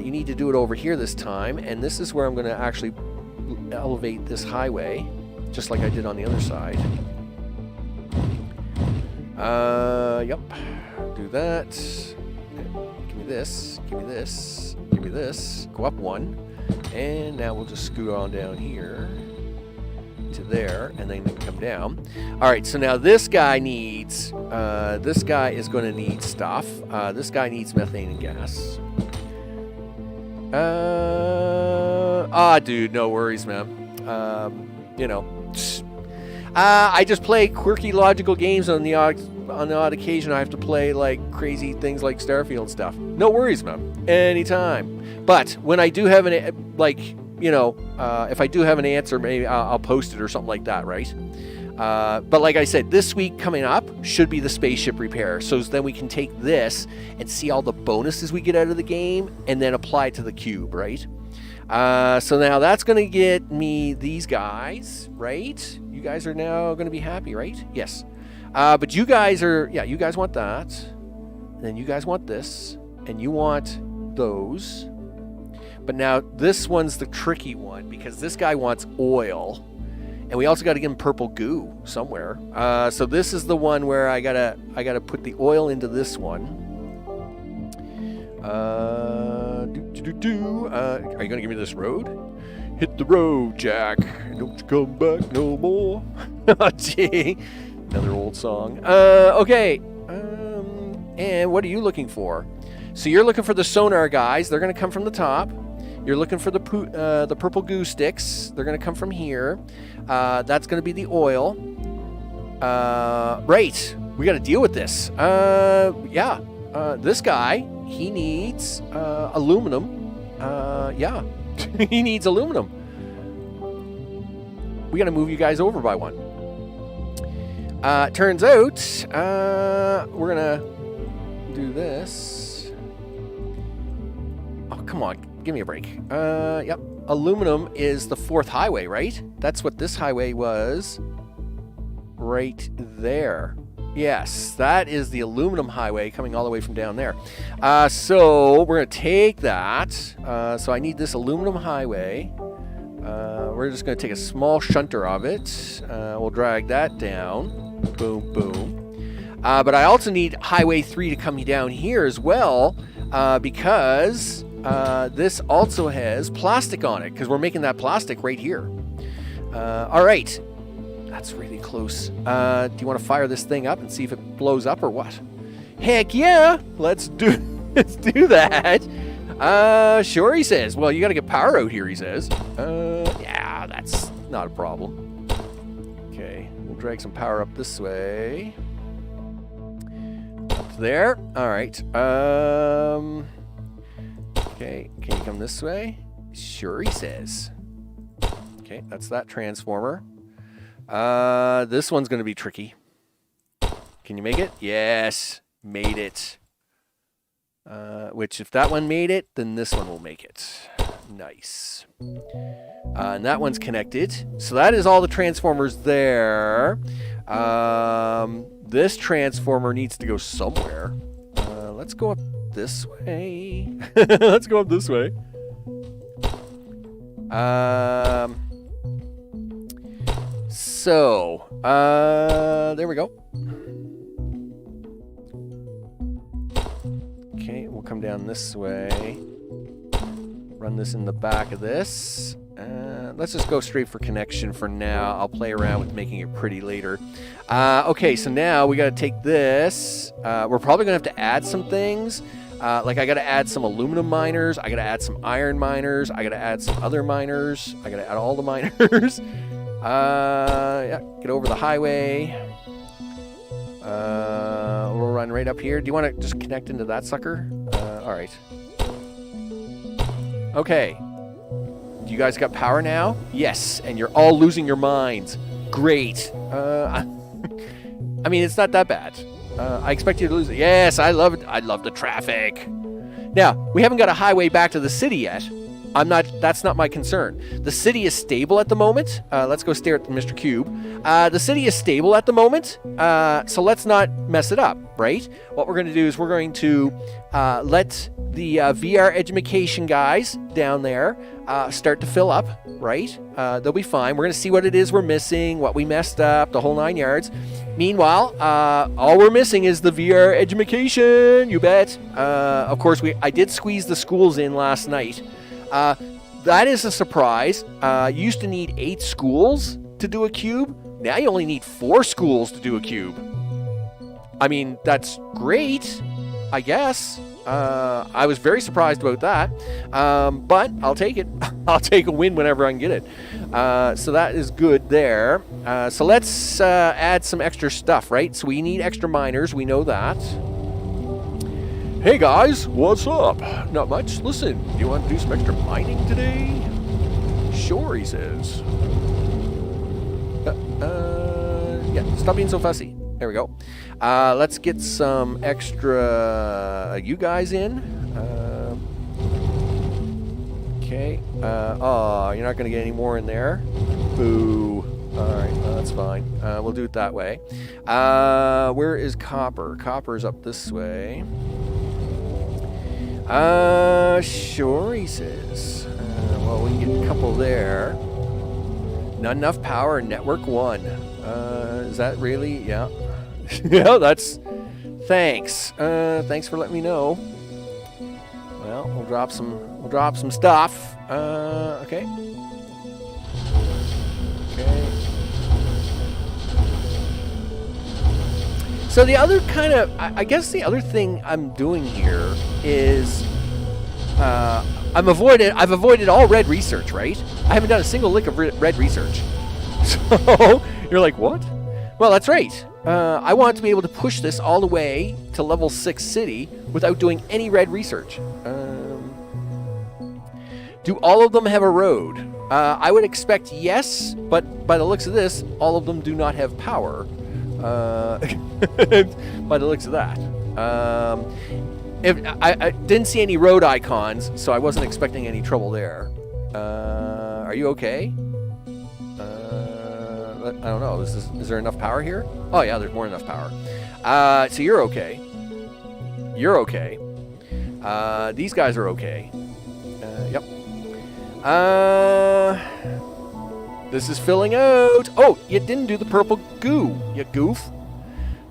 You need to do it over here this time, and this is where I'm going to actually elevate this highway, just like I did on the other side. Yep. Do that. Give me this. Give me this. Give me this. Go up one. And now we'll just scoot on down here to there, and then come down. All right, so now this guy is going to need stuff. This guy needs methane and gas. Dude, no worries, man. I just play quirky logical games on the odd occasion. I have to play like crazy things like Starfield and stuff. No worries, man. Anytime. But when I do have if I do have an answer, maybe I'll post it or something like that, right? But like I said, this week coming up should be the spaceship repair. So then we can take this and see all the bonuses we get out of the game and then apply it to the cube, right? So now that's going to get me these guys, right? You guys are now going to be happy, right? Yes. But you guys want that. And then you guys want this. And you want those. But now this one's the tricky one because this guy wants oil. And we also got to give him purple goo somewhere. So this is the one where I gotta put the oil into this one. Are you gonna give me this road? Hit the road, Jack. Don't you come back no more. Oh, gee. Another old song. Okay. And what are you looking for? So you're looking for the sonar guys. They're gonna come from the top. You're looking for the purple goo sticks. They're going to come from here. That's going to be the oil. Right. We got to deal with this. Yeah. This guy, he needs aluminum. Yeah. He needs aluminum. We got to move you guys over by one. Turns out, we're going to do this. Oh, come on. Give me a break. Yep. Aluminum is the 4th highway, right? That's what this highway was. Right there. Yes, that is the aluminum highway coming all the way from down there. So we're going to take that. So I need this aluminum highway. We're just going to take a small shunter of it. We'll drag that down. Boom, boom. But I also need Highway 3 to come down here as well because... this also has plastic on it because we're making that plastic right here. All right. That's really close. Do you want to fire this thing up and see if it blows up or what? Heck yeah. Let's do that. Sure, he says. Well, you got to get power out here, he says. Yeah, that's not a problem. Okay. We'll drag some power up this way. Up there. All right. Okay, can you come this way? Sure, he says. Okay, that's that transformer. This one's going to be tricky. Can you make it? Yes, made it. Which, if that one made it, then this one will make it. Nice. And that one's connected. So that is all the transformers there. This transformer needs to go somewhere. Let's go up this way. Let's go up this way. There we go. Okay, we'll come down this way. Run this in the back of this. Let's just go straight for connection for now. I'll play around with making it pretty later. Okay, so now we got to take this. We're probably going to have to add some things. Like I got to add some aluminum miners. I got to add some iron miners. I got to add some other miners. I got to add all the miners. Yeah, get over the highway. We'll run right up here. Do you want to just connect into that sucker? All right. Okay. You guys got power now? Yes, and you're all losing your minds. Great. I mean, it's not that bad. I expect you to lose it. Yes, I love it. I love the traffic. Now, we haven't got a highway back to the city yet. That's not my concern. The city is stable at the moment. Let's go stare at Mr. Cube. The city is stable at the moment. So let's not mess it up, right? What we're going to do is we're going to let the VR education guys down there start to fill up, right? They'll be fine. We're going to see what it is we're missing, what we messed up, the whole 9 yards. Meanwhile, all we're missing is the VR education, you bet. Of course, I did squeeze the schools in last night. That is a surprise. You used to need 8 schools to do a cube. Now you only need 4 schools to do a cube. I mean, that's great, I guess. I was very surprised about that. But I'll take it. I'll take a win whenever I can get it. So that is good there. So let's add some extra stuff, right? So we need extra miners. We know that. Hey guys, what's up? Not much. Listen, do you want to do some extra mining today? Sure, he says. Yeah, stop being so fussy. There we go. Let's get some extra you guys in. Okay. Oh, you're not going to get any more in there. Boo. All right, that's fine. We'll do it that way. Where is copper? Copper's up this way. Sure, he says. Well, we can get a couple there. Not enough power, network 1. Is that really? Yeah. Yeah, that's... Thanks. Thanks for letting me know. Well, we'll drop some stuff. Okay. Okay. So the other kind of, I guess the other thing I'm doing here is, I've avoided all red research, right? I haven't done a single lick of red research. So you're like, what? Well, that's right. I want to be able to push this all the way to level 6 city without doing any red research. Do all of them have a road? I would expect yes, but by the looks of this, all of them do not have power. By the looks of that. If I didn't see any road icons, so I wasn't expecting any trouble there. Are you okay? I don't know. Is there enough power here? Oh yeah, there's more than enough power. So you're okay. You're okay. These guys are okay. Yep. This is filling out. Oh, you didn't do the purple goo, you goof.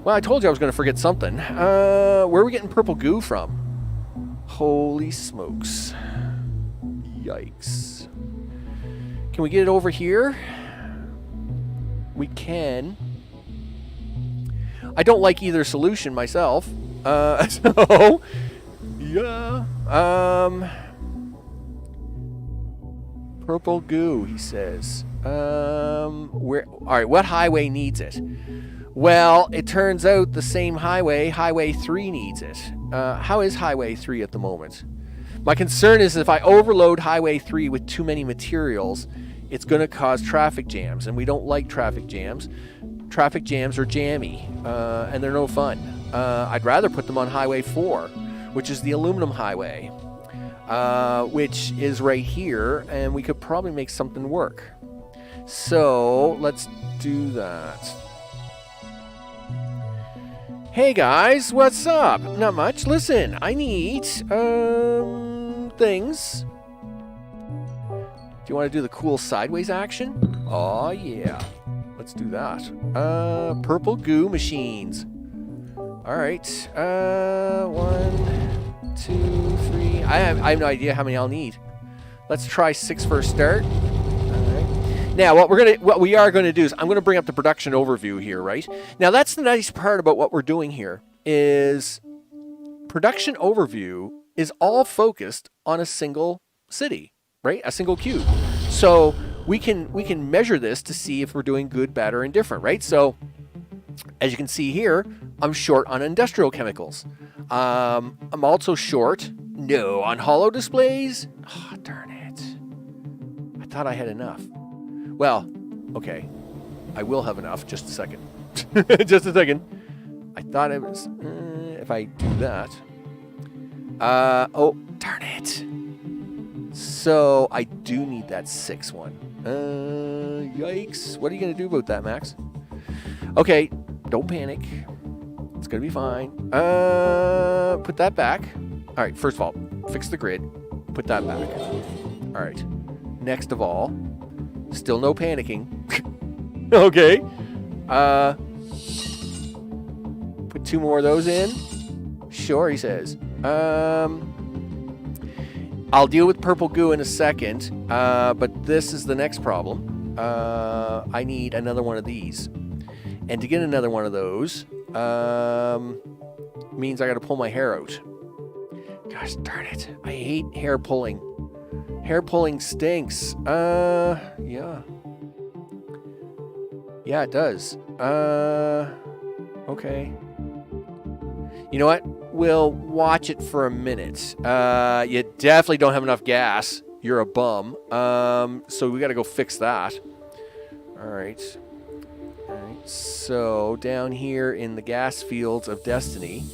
Well, I told you I was going to forget something. Where are we getting purple goo from? Holy smokes. Yikes. Can we get it over here? We can. I don't like either solution myself. So, yeah. Purple goo, he says. All right, what highway needs it? Well, it turns out the same highway, Highway 3, needs it. How is Highway 3 at the moment? My concern is if I overload Highway 3 with too many materials, it's going to cause traffic jams, and we don't like traffic jams. Traffic jams are jammy, and they're no fun. I'd rather put them on Highway 4, which is the aluminum highway, which is right here, and we could probably make something work. So let's do that. Hey guys, what's up? Not much. Listen, I need things. Do you want to do the cool sideways action? Oh yeah, let's do that. Purple goo machines. All right. 1, 2, 3. I have no idea how many I'll need. Let's try 6 for a start. Now, what we are going to do is I'm going to bring up the production overview here, right? Now, that's the nice part about what we're doing here is production overview is all focused on a single city, right? A single cube. So we can measure this to see if we're doing good, bad, or indifferent, right? So as you can see here, I'm short on industrial chemicals. I'm also short, on hollow displays. Oh, darn it. I thought I had enough. Well, okay. I will have enough. Just a second. Just a second. I thought it was... if I do that... oh, darn it. So, I do need that 6 one. Yikes. What are you going to do about that, Max? Okay, don't panic. It's going to be fine. Put that back. All right, first of all, fix the grid. Put that back. All right. Next of all... Still no panicking. Okay. Put 2 more of those in. Sure, he says. I'll deal with purple goo in a second, but this is the next problem. I need another one of these. And to get another one of those means I got to pull my hair out. Gosh darn it. I hate hair pulling. Hair pulling stinks. Yeah. Yeah, it does. Okay. You know what? We'll watch it for a minute. You definitely don't have enough gas. You're a bum. So we gotta go fix that. Alright. Alright. So, down here in the gas fields of destiny.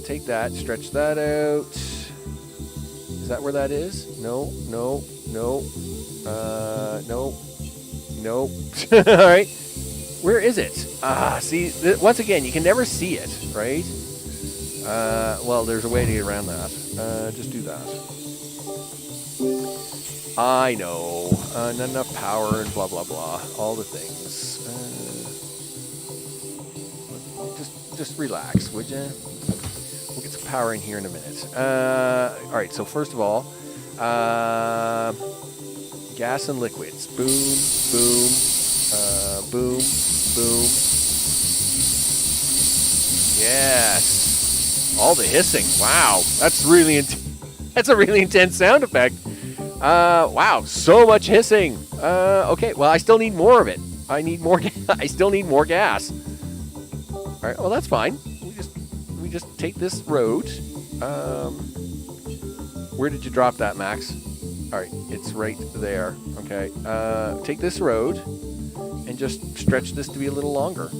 Take that, stretch that out. Is that where that is? No. Nope. All right. Where is it? See, once again, you can never see it, right? Well, there's a way to get around that. Just do that. I know. Not enough power and blah, blah, blah. All the things. Just relax, would you? We'll get some power in here in a minute. All right, so first of all, gas and liquids. Boom, boom, boom, boom. Yes. All the hissing. Wow. That's really that's a really intense sound effect. Wow. So much hissing. Okay. Well, I still need more of it. I need more. I still need more gas. All right. Well, that's fine. We just take this road. Where did you drop that, Max? All right. It's right there. Okay. Take this road and just stretch this to be a little longer.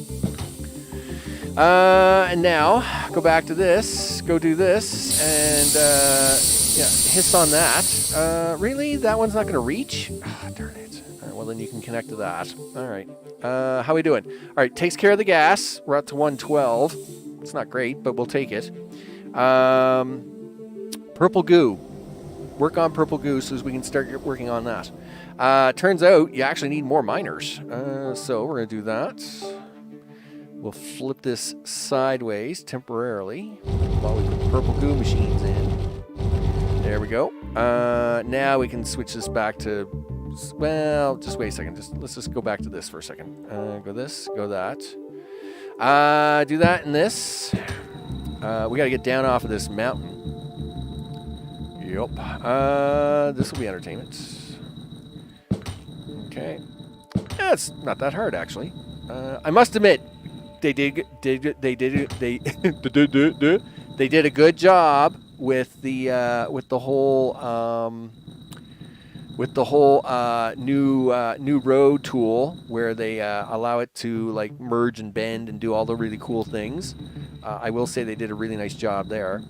And now, go back to this, go do this, and, yeah, hiss on that. Really? That one's not going to reach? Ah, darn it. All right, well, then you can connect to that. All right. How we doing? All right, takes care of the gas. We're up to 112. It's not great, but we'll take it. Purple goo. Work on purple goo so as we can start working on that. Turns out you actually need more miners. So we're going to do that. We'll flip this sideways temporarily while we put the purple goo machines in. There we go. Now we can switch this back to, well, just wait a second. Let's just go back to this for a second. Go this, go that. Do that and this. We got to get down off of this mountain. Yep. This will be entertainment. Okay. That's not that hard, actually. I must admit, they did a good job with the whole new road tool where they allow it to like merge and bend and do all the really cool things. I will say they did a really nice job there.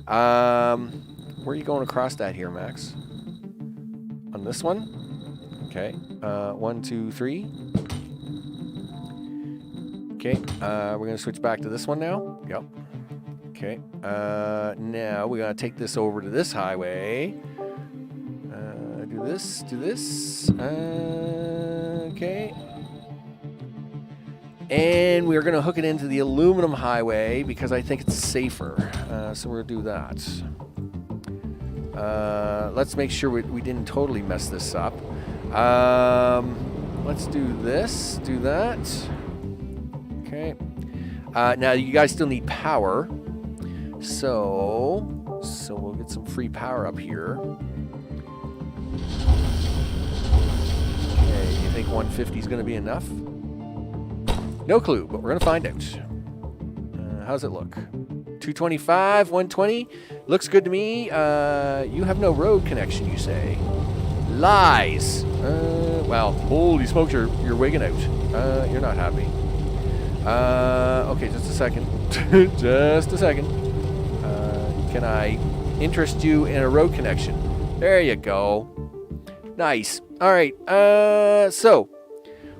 Where are you going across that here, Max? On this one? Okay. 1, 2, 3. Okay, we're going to switch back to this one now. Yep. Okay, now we're going to take this over to this highway. Do this, do this. Okay. And we're going to hook it into the aluminum highway because I think it's safer. So we're going to do that. Let's make sure we didn't totally mess this up. Let's do this, do that. Okay. Now you guys still need power, so we'll get some free power up here. Okay, you think 150 is going to be enough? No clue, but we're going to find out. How's it look? 225, 120, looks good to me. You have no road connection, you say? Lies. Well, holy smokes, you're wigging out. You're not happy. Okay, just a second. Just a second. Can I interest you in a road connection? There you go. Nice. All right. So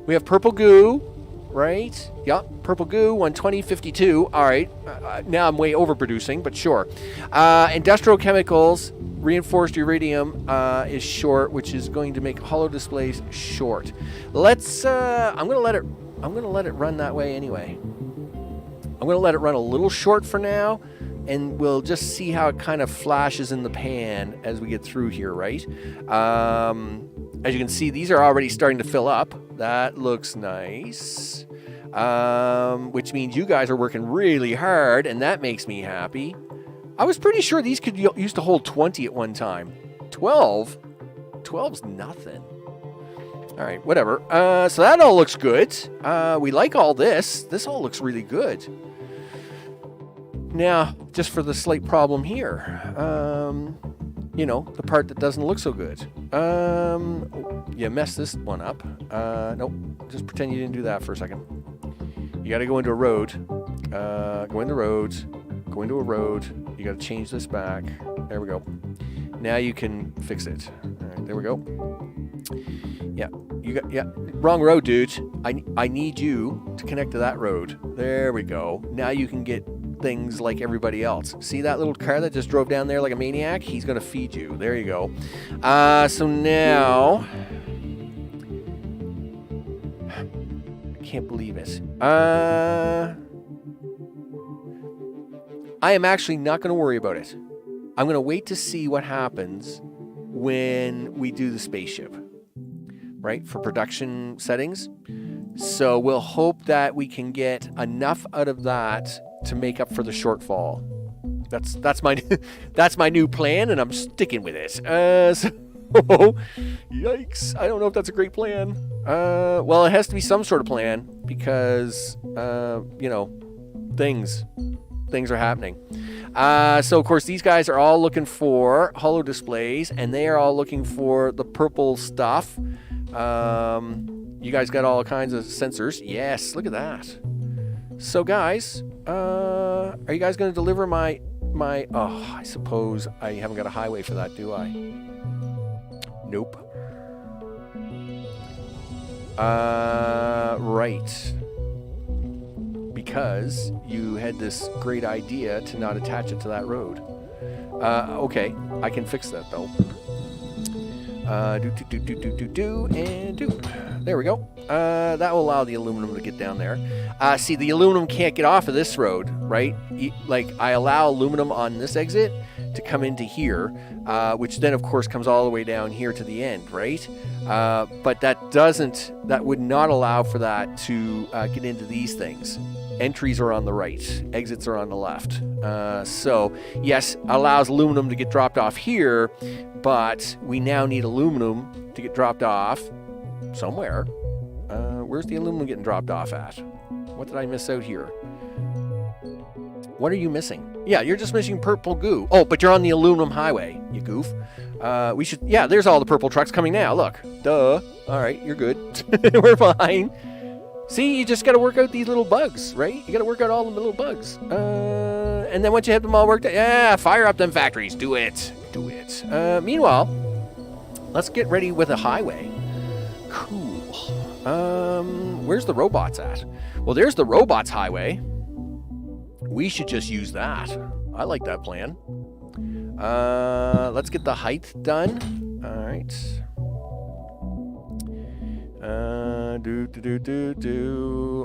we have purple goo, right? Yep. Purple goo, 120, 52. All right. Now I'm way overproducing, but sure. Industrial chemicals, reinforced iridium is short, which is going to make hollow displays short. Let's. I'm gonna let it run that way anyway. I'm going to let it run a little short for now, and we'll just see how it kind of flashes in the pan as we get through here, right? As you can see, these are already starting to fill up. That looks nice. Which means you guys are working really hard, and that makes me happy. I was pretty sure these used to hold 20 at one time. 12? 12's nothing. All right, whatever. So that all looks good. We like all this. This all looks really good. Now, just for the slight problem here, you know, the part that doesn't look so good. You messed this one up. Nope, just pretend you didn't do that for a second. You got to go into a road. Go into road. Go into a road. You got to change this back. There we go. Now you can fix it. All right, there we go. Yeah, wrong road, dude. I need you to connect to that road. There we go. Now you can get things like everybody else. See that little car that just drove down there like a maniac? He's going to feed you. There you go. So now... I can't believe it. I am actually not going to worry about it. I'm going to wait to see what happens when we do the spaceship, right, for production settings. So we'll hope that we can get enough out of that to make up for the shortfall. That's my that's my new plan, and I'm sticking with it. So, yikes! I don't know if that's a great plan. Well, it has to be some sort of plan because you know, things are happening. So of course these guys are all looking for holo displays, and they are all looking for the purple stuff. You guys got all kinds of sensors. Yes, look at that. So guys, are you guys going to deliver my... Oh, I suppose I haven't got a highway for that, do I? Nope. Right. Because you had this great idea to not attach it to that road. Okay, I can fix that though. Do. There we go. That will allow the aluminum to get down there. See, the aluminum can't get off of this road, right? Like, I allow aluminum on this exit to come into here, which then, of course, comes all the way down here to the end, right? But that would not allow for that to get into these things. Entries are on the right, exits are on the left. So, yes, allows aluminum to get dropped off here, but we now need aluminum to get dropped off somewhere. Where's the aluminum getting dropped off at? What did I miss out here? What are you missing? Yeah, you're just missing purple goo. Oh, but you're on the aluminum highway, you goof. We should... Yeah, there's all the purple trucks coming now. Look. Duh. All right, you're good. We're fine. See, you just got to work out these little bugs, right? You got to work out all the little bugs. And then once you have them all worked out... Yeah, fire up them factories. Do it. Do it. Meanwhile, let's get ready with a highway. Cool. Where's the robots at? Well, there's the robots highway. We should just use that. I like that plan. Let's get the height done. All right.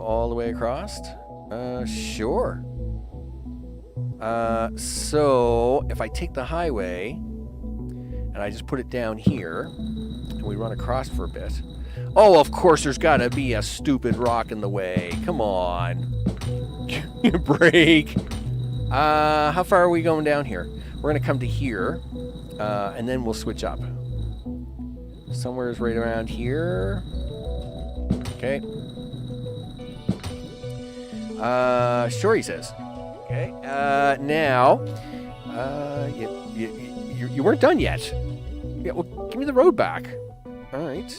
All the way across. Sure. So if I take the highway and I just put it down here and we run across for a bit. Oh, of course there's got to be a stupid rock in the way. Come on. Break. How far are we going down here? We're going to come to here, and then we'll switch up. Somewhere's right around here. Okay. Sure, he says. Okay. Now, you weren't done yet. Yeah. Well, give me the road back. All right.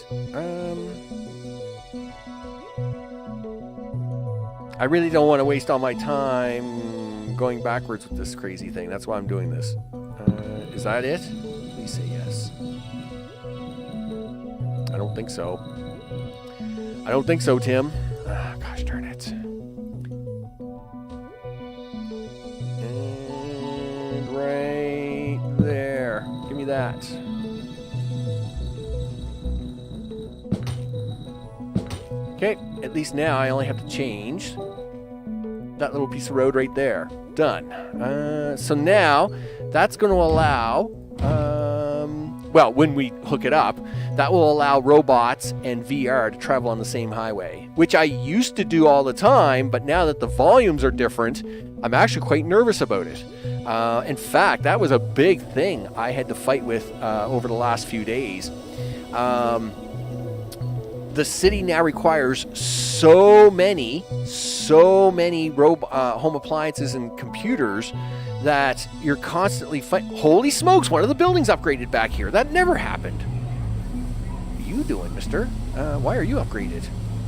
I really don't want to waste all my time going backwards with this crazy thing. That's why I'm doing this. Is that it? Please say yes. I don't think so. I don't think so, Tim. Gosh darn it. And right there. Give me that. Okay, at least now I only have to change that little piece of road right there. Done. So now that's going to allow, well, when we hook it up, that will allow robots and VR to travel on the same highway, which I used to do all the time, but now that the volumes are different, I'm actually quite nervous about it. In fact, that was a big thing I had to fight with over the last few days. The city now requires so many home appliances and computers that you're constantly fighting. Holy smokes, one of the buildings upgraded back here. That never happened. What are you doing, mister? Why are you upgraded?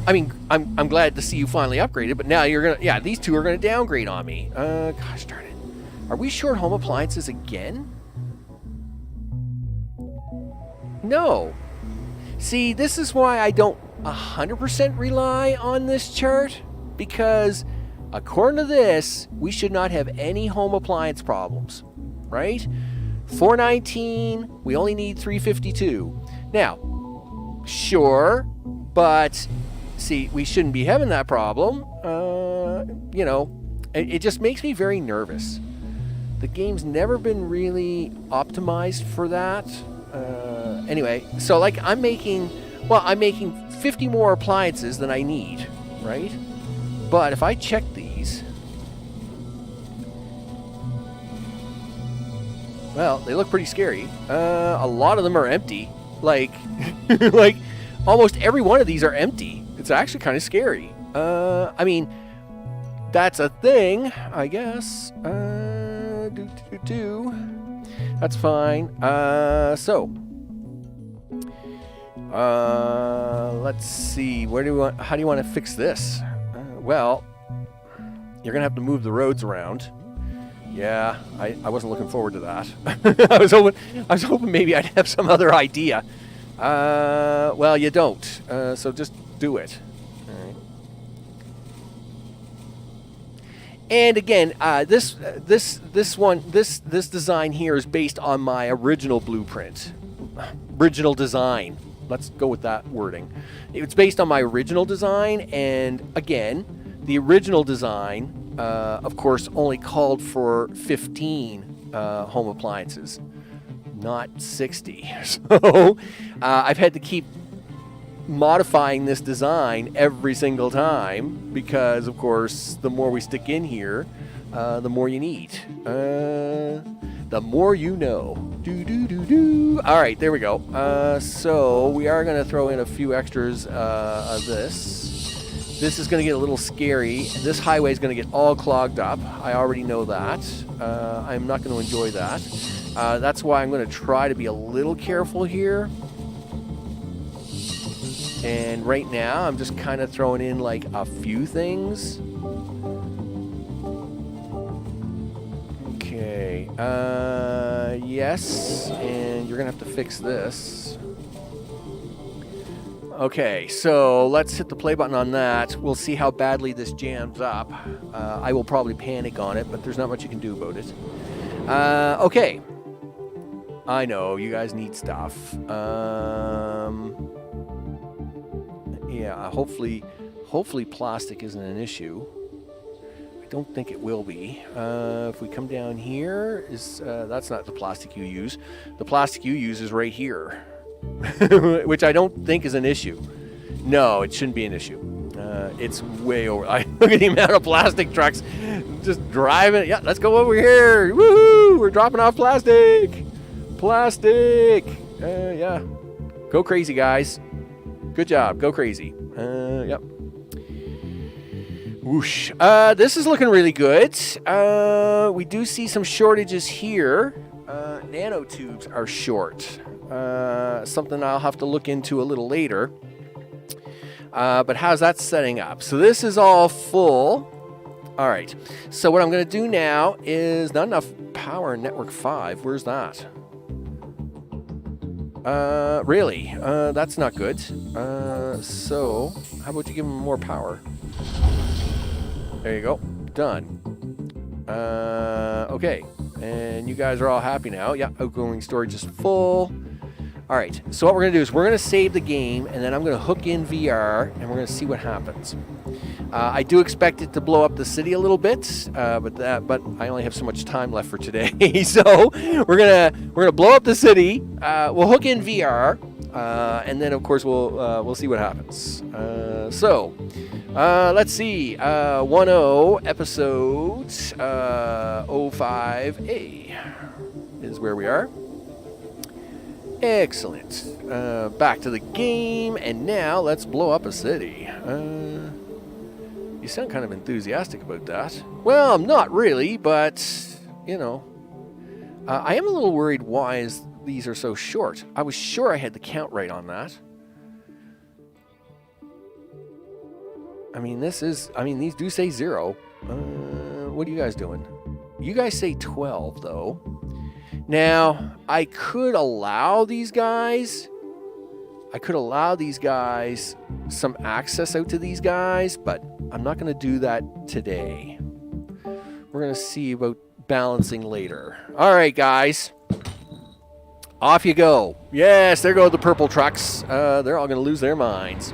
I mean, I'm glad to see you finally upgraded, but now you're gonna... Yeah, these two are gonna downgrade on me. Gosh darn it. Are we short home appliances again? No. See, this is why I don't 100% rely on this chart, because according to this, we should not have any home appliance problems, right? 419, we only need 352. Now, sure, but see, we shouldn't be having that problem. You know, it just makes me very nervous. The game's never been really optimized for that. Anyway, so like I'm making 50 more appliances than I need, right? But if I check these, well, they look pretty scary. A lot of them are empty. Like, like almost every one of these are empty. It's actually kind of scary. I mean, that's a thing, I guess. That's fine. Let's see. How do you want to fix this? Well, you're gonna have to move the roads around. Yeah, I wasn't looking forward to that. I was hoping maybe I'd have some other idea. Well, you don't. So just do it. All right. And again, this design here is based on my original blueprint, original design. Let's go with that wording. It's based on my original design, and again, the original design, of course, only called for 15 home appliances, not 60. So I've had to keep modifying this design every single time because, of course, the more we stick in here, the more you need. The more you know. All right, there we go. So we are going to throw in a few extras of this. This is going to get a little scary. This highway is going to get all clogged up. I already know that. I'm not going to enjoy that. That's why I'm going to try to be a little careful here. And right now, I'm just kind of throwing in like a few things. Okay. Yes. And you're going to have to fix this. Okay, so let's hit the play button on that. We'll see how badly this jams up. I will probably panic on it, but there's not much you can do about it. Okay. I know, you guys need stuff. Yeah, hopefully plastic isn't an issue. I don't think it will be. If we come down here, that's not the plastic you use. The plastic you use is right here, which I don't think is an issue. No, it shouldn't be an issue. It's way over. Look at the amount of plastic trucks just driving. Yeah, let's go over here. Woohoo! We're dropping off plastic. Plastic. Yeah. Go crazy, guys. Good job. Go crazy. Yep. Whoosh. This is looking really good. We do see some shortages here. Nanotubes are short. Something I'll have to look into a little later. But how's that setting up? So this is all full. All right. So what I'm going to do now is not enough power in network 5. Where's that? Really? That's not good. So how about you give them more power? There you go. Done. Okay. And you guys are all happy now. Yeah, outgoing storage is full. All right, so what we're going to do is we're going to save the game, and then I'm going to hook in VR, and we're going to see what happens. I do expect it to blow up the city a little bit, but I only have so much time left for today. So we're gonna blow up the city. We'll hook in VR, and then of course we'll see what happens. So let's see. 10 episode 05A is where we are. Excellent. Back to the game, and now let's blow up a city. You sound kind of enthusiastic about that. Well, I'm not really, but, you know. I am a little worried why these are so short. I was sure I had the count right on that. These do say 0. What are you guys doing? You guys say 12, though. Now, I could allow these guys some access out to these guys, but I'm not going to do that today. We're going to see about balancing later. All right, guys. Off you go. Yes, there go the purple trucks. They're all going to lose their minds.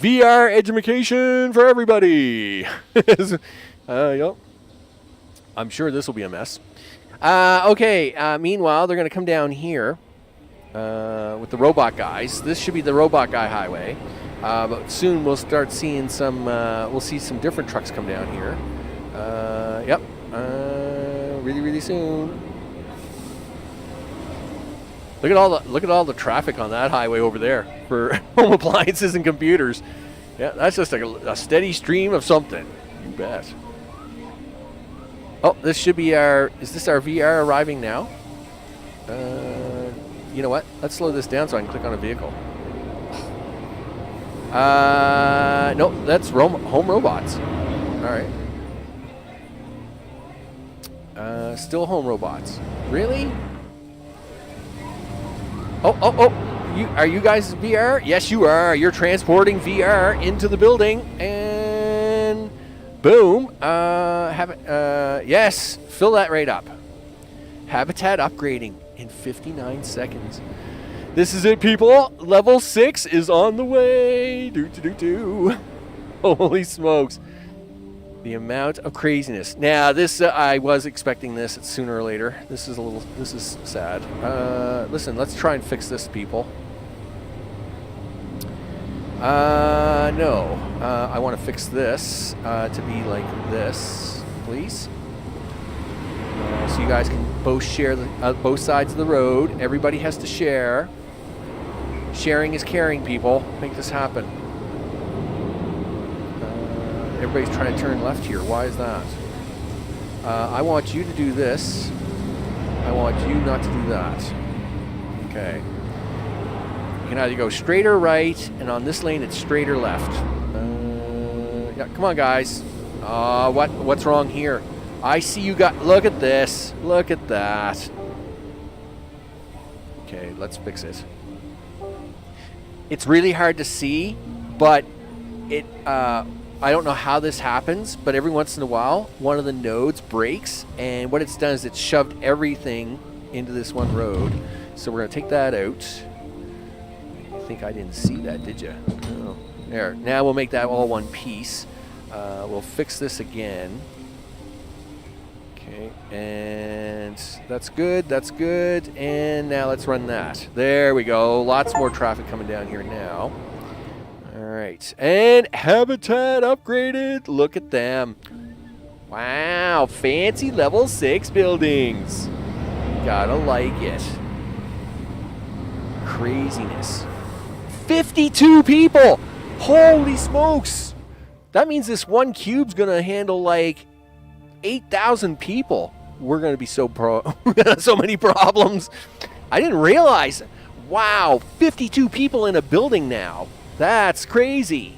VR education for everybody. Yep. I'm sure this will be a mess. Okay, meanwhile, they're going to come down here with the robot guys. This should be the robot guy highway. But soon we'll start seeing some, we'll see some different trucks come down here. Yep. Really, really soon. Look at all the traffic on that highway over there for home appliances and computers. Yeah, that's just like a steady stream of something. You bet. Oh, this should be is this our VR arriving now? You know what? Let's slow this down so I can click on a vehicle. No, that's home robots. All right. Still home robots. Really? Oh. Are you guys VR? Yes, you are. You're transporting VR into the building, and boom. Yes, fill that right up. Habitat upgrading in 59 seconds. This is it, people. Level 6 is on the way. Holy smokes. The amount of craziness. Now, this, I was expecting this sooner or later. This is sad. Listen, let's try and fix this, people. No. I want to fix this to be like this, please. So you guys can both share both sides of the road. Everybody has to share. Sharing is caring, people. Make this happen. Everybody's trying to turn left here. Why is that? I want you to do this. I want you not to do that. Okay. You can either go straight or right, and on this lane it's straight or left. Yeah, come on, guys. What's wrong here? I see you got. Look at this. Look at that. Okay, let's fix it. It's really hard to see, but it. I don't know how this happens, but every once in a while, one of the nodes breaks, and what it's done is it's shoved everything into this one road. So we're going to take that out. I think I didn't see that, did you? No. There. Now we'll make that all one piece. We'll fix this again. Okay, and that's good, and now let's run that. There we go. Lots more traffic coming down here now. Alright, and habitat upgraded. Look at them. Wow, fancy level 6 buildings. Gotta like it. Craziness. 52 people! Holy smokes! That means this one cube's gonna handle like 8,000 people. We're gonna be so so many problems. I didn't realize. Wow, 52 people in a building now. That's crazy.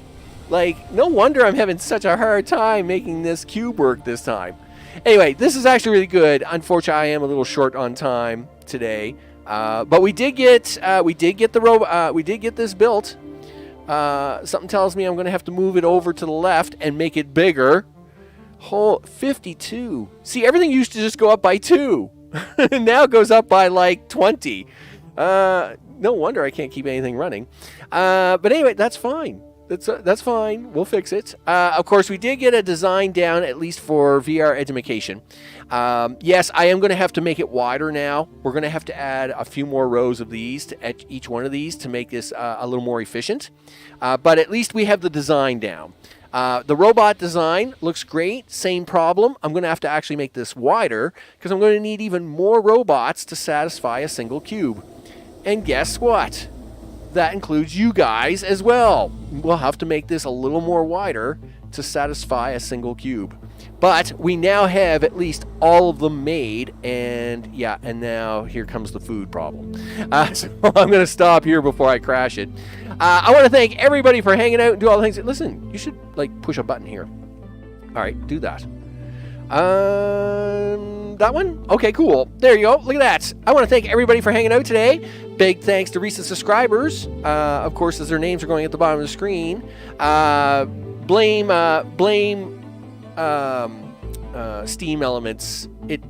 Like, no wonder I'm having such a hard time making this cube work this time. Anyway, this is actually really good. Unfortunately, I am a little short on time today, but we did get this built. Something tells me I'm going to have to move it over to the left and make it bigger. Whole 52. See, everything used to just go up by 2. Now it goes up by like 20. No wonder I can't keep anything running. But anyway, that's fine. That's fine. We'll fix it. Of course, we did get a design down, at least for VR education. Yes, I am going to have to make it wider now. We're going to have to add a few more rows of these to each one of these to make this a little more efficient. But at least we have the design down. The robot design looks great. Same problem. I'm going to have to actually make this wider because I'm going to need even more robots to satisfy a single cube. And guess what? That includes you guys as well. We'll have to make this a little more wider to satisfy a single cube. But we now have at least all of them made, and yeah, and now here comes the food problem. So I'm going to stop here before I crash it. I want to thank everybody for hanging out and do all the things. Listen, you should like push a button here. All right, do that. That one? Okay, cool. There you go. Look at that. I want to thank everybody for hanging out today. Big thanks to recent subscribers. Of course, as their names are going at the bottom of the screen. blame Steam Elements. It,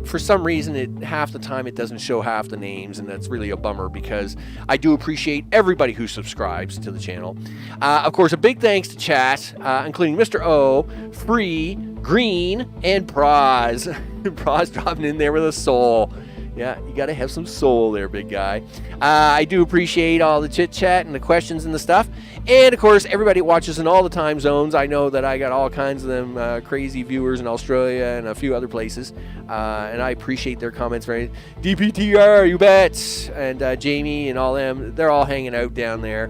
for some reason, half the time it doesn't show half the names, and that's really a bummer because I do appreciate everybody who subscribes to the channel. Of course, a big thanks to chat, including Mr. O, Free, Green, and Proz. Proz dropping in there with a soul. Yeah, you got to have some soul there, big guy. I do appreciate all the chit-chat and the questions and the stuff. And, of course, everybody watches in all the time zones. I know that I got all kinds of them crazy viewers in Australia and a few other places. And I appreciate their comments very DPTR, you bet. And Jamie and all them, they're all hanging out down there.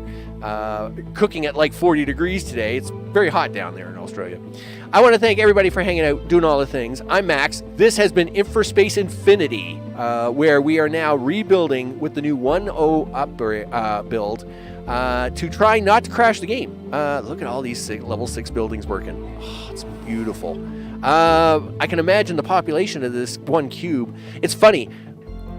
Cooking at like 40 degrees today. It's very hot down there in Australia. I want to thank everybody for hanging out, doing all the things. I'm Max. This has been InfraSpace Infinity, where we are now rebuilding with the new 1.0 build to try not to crash the game. Look at all these level 6 buildings working. Oh, it's beautiful. I can imagine the population of this one cube. It's funny.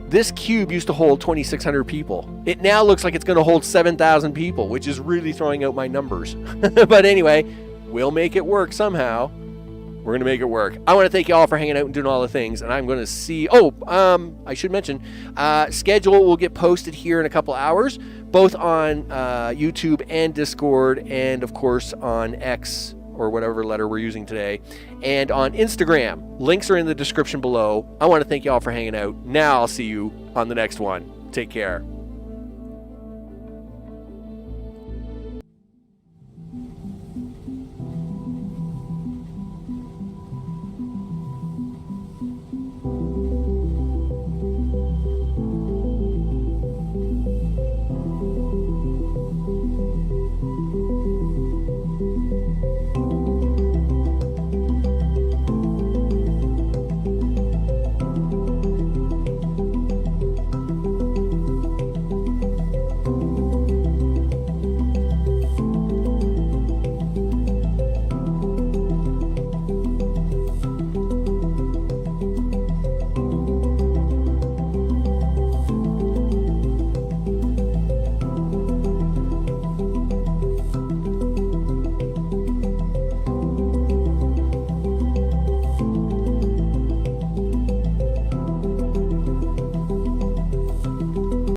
This cube used to hold 2,600 people. It now looks like it's going to hold 7,000 people, which is really throwing out my numbers. But anyway, we'll make it work somehow. We're going to make it work. I want to thank you all for hanging out and doing all the things. And I'm going to see... I should mention, schedule will get posted here in a couple hours, both on YouTube and Discord, and of course on X, or whatever letter we're using today, and on Instagram. Links are in the description below. I want to thank you all for hanging out. Now I'll see you on the next one. Take care.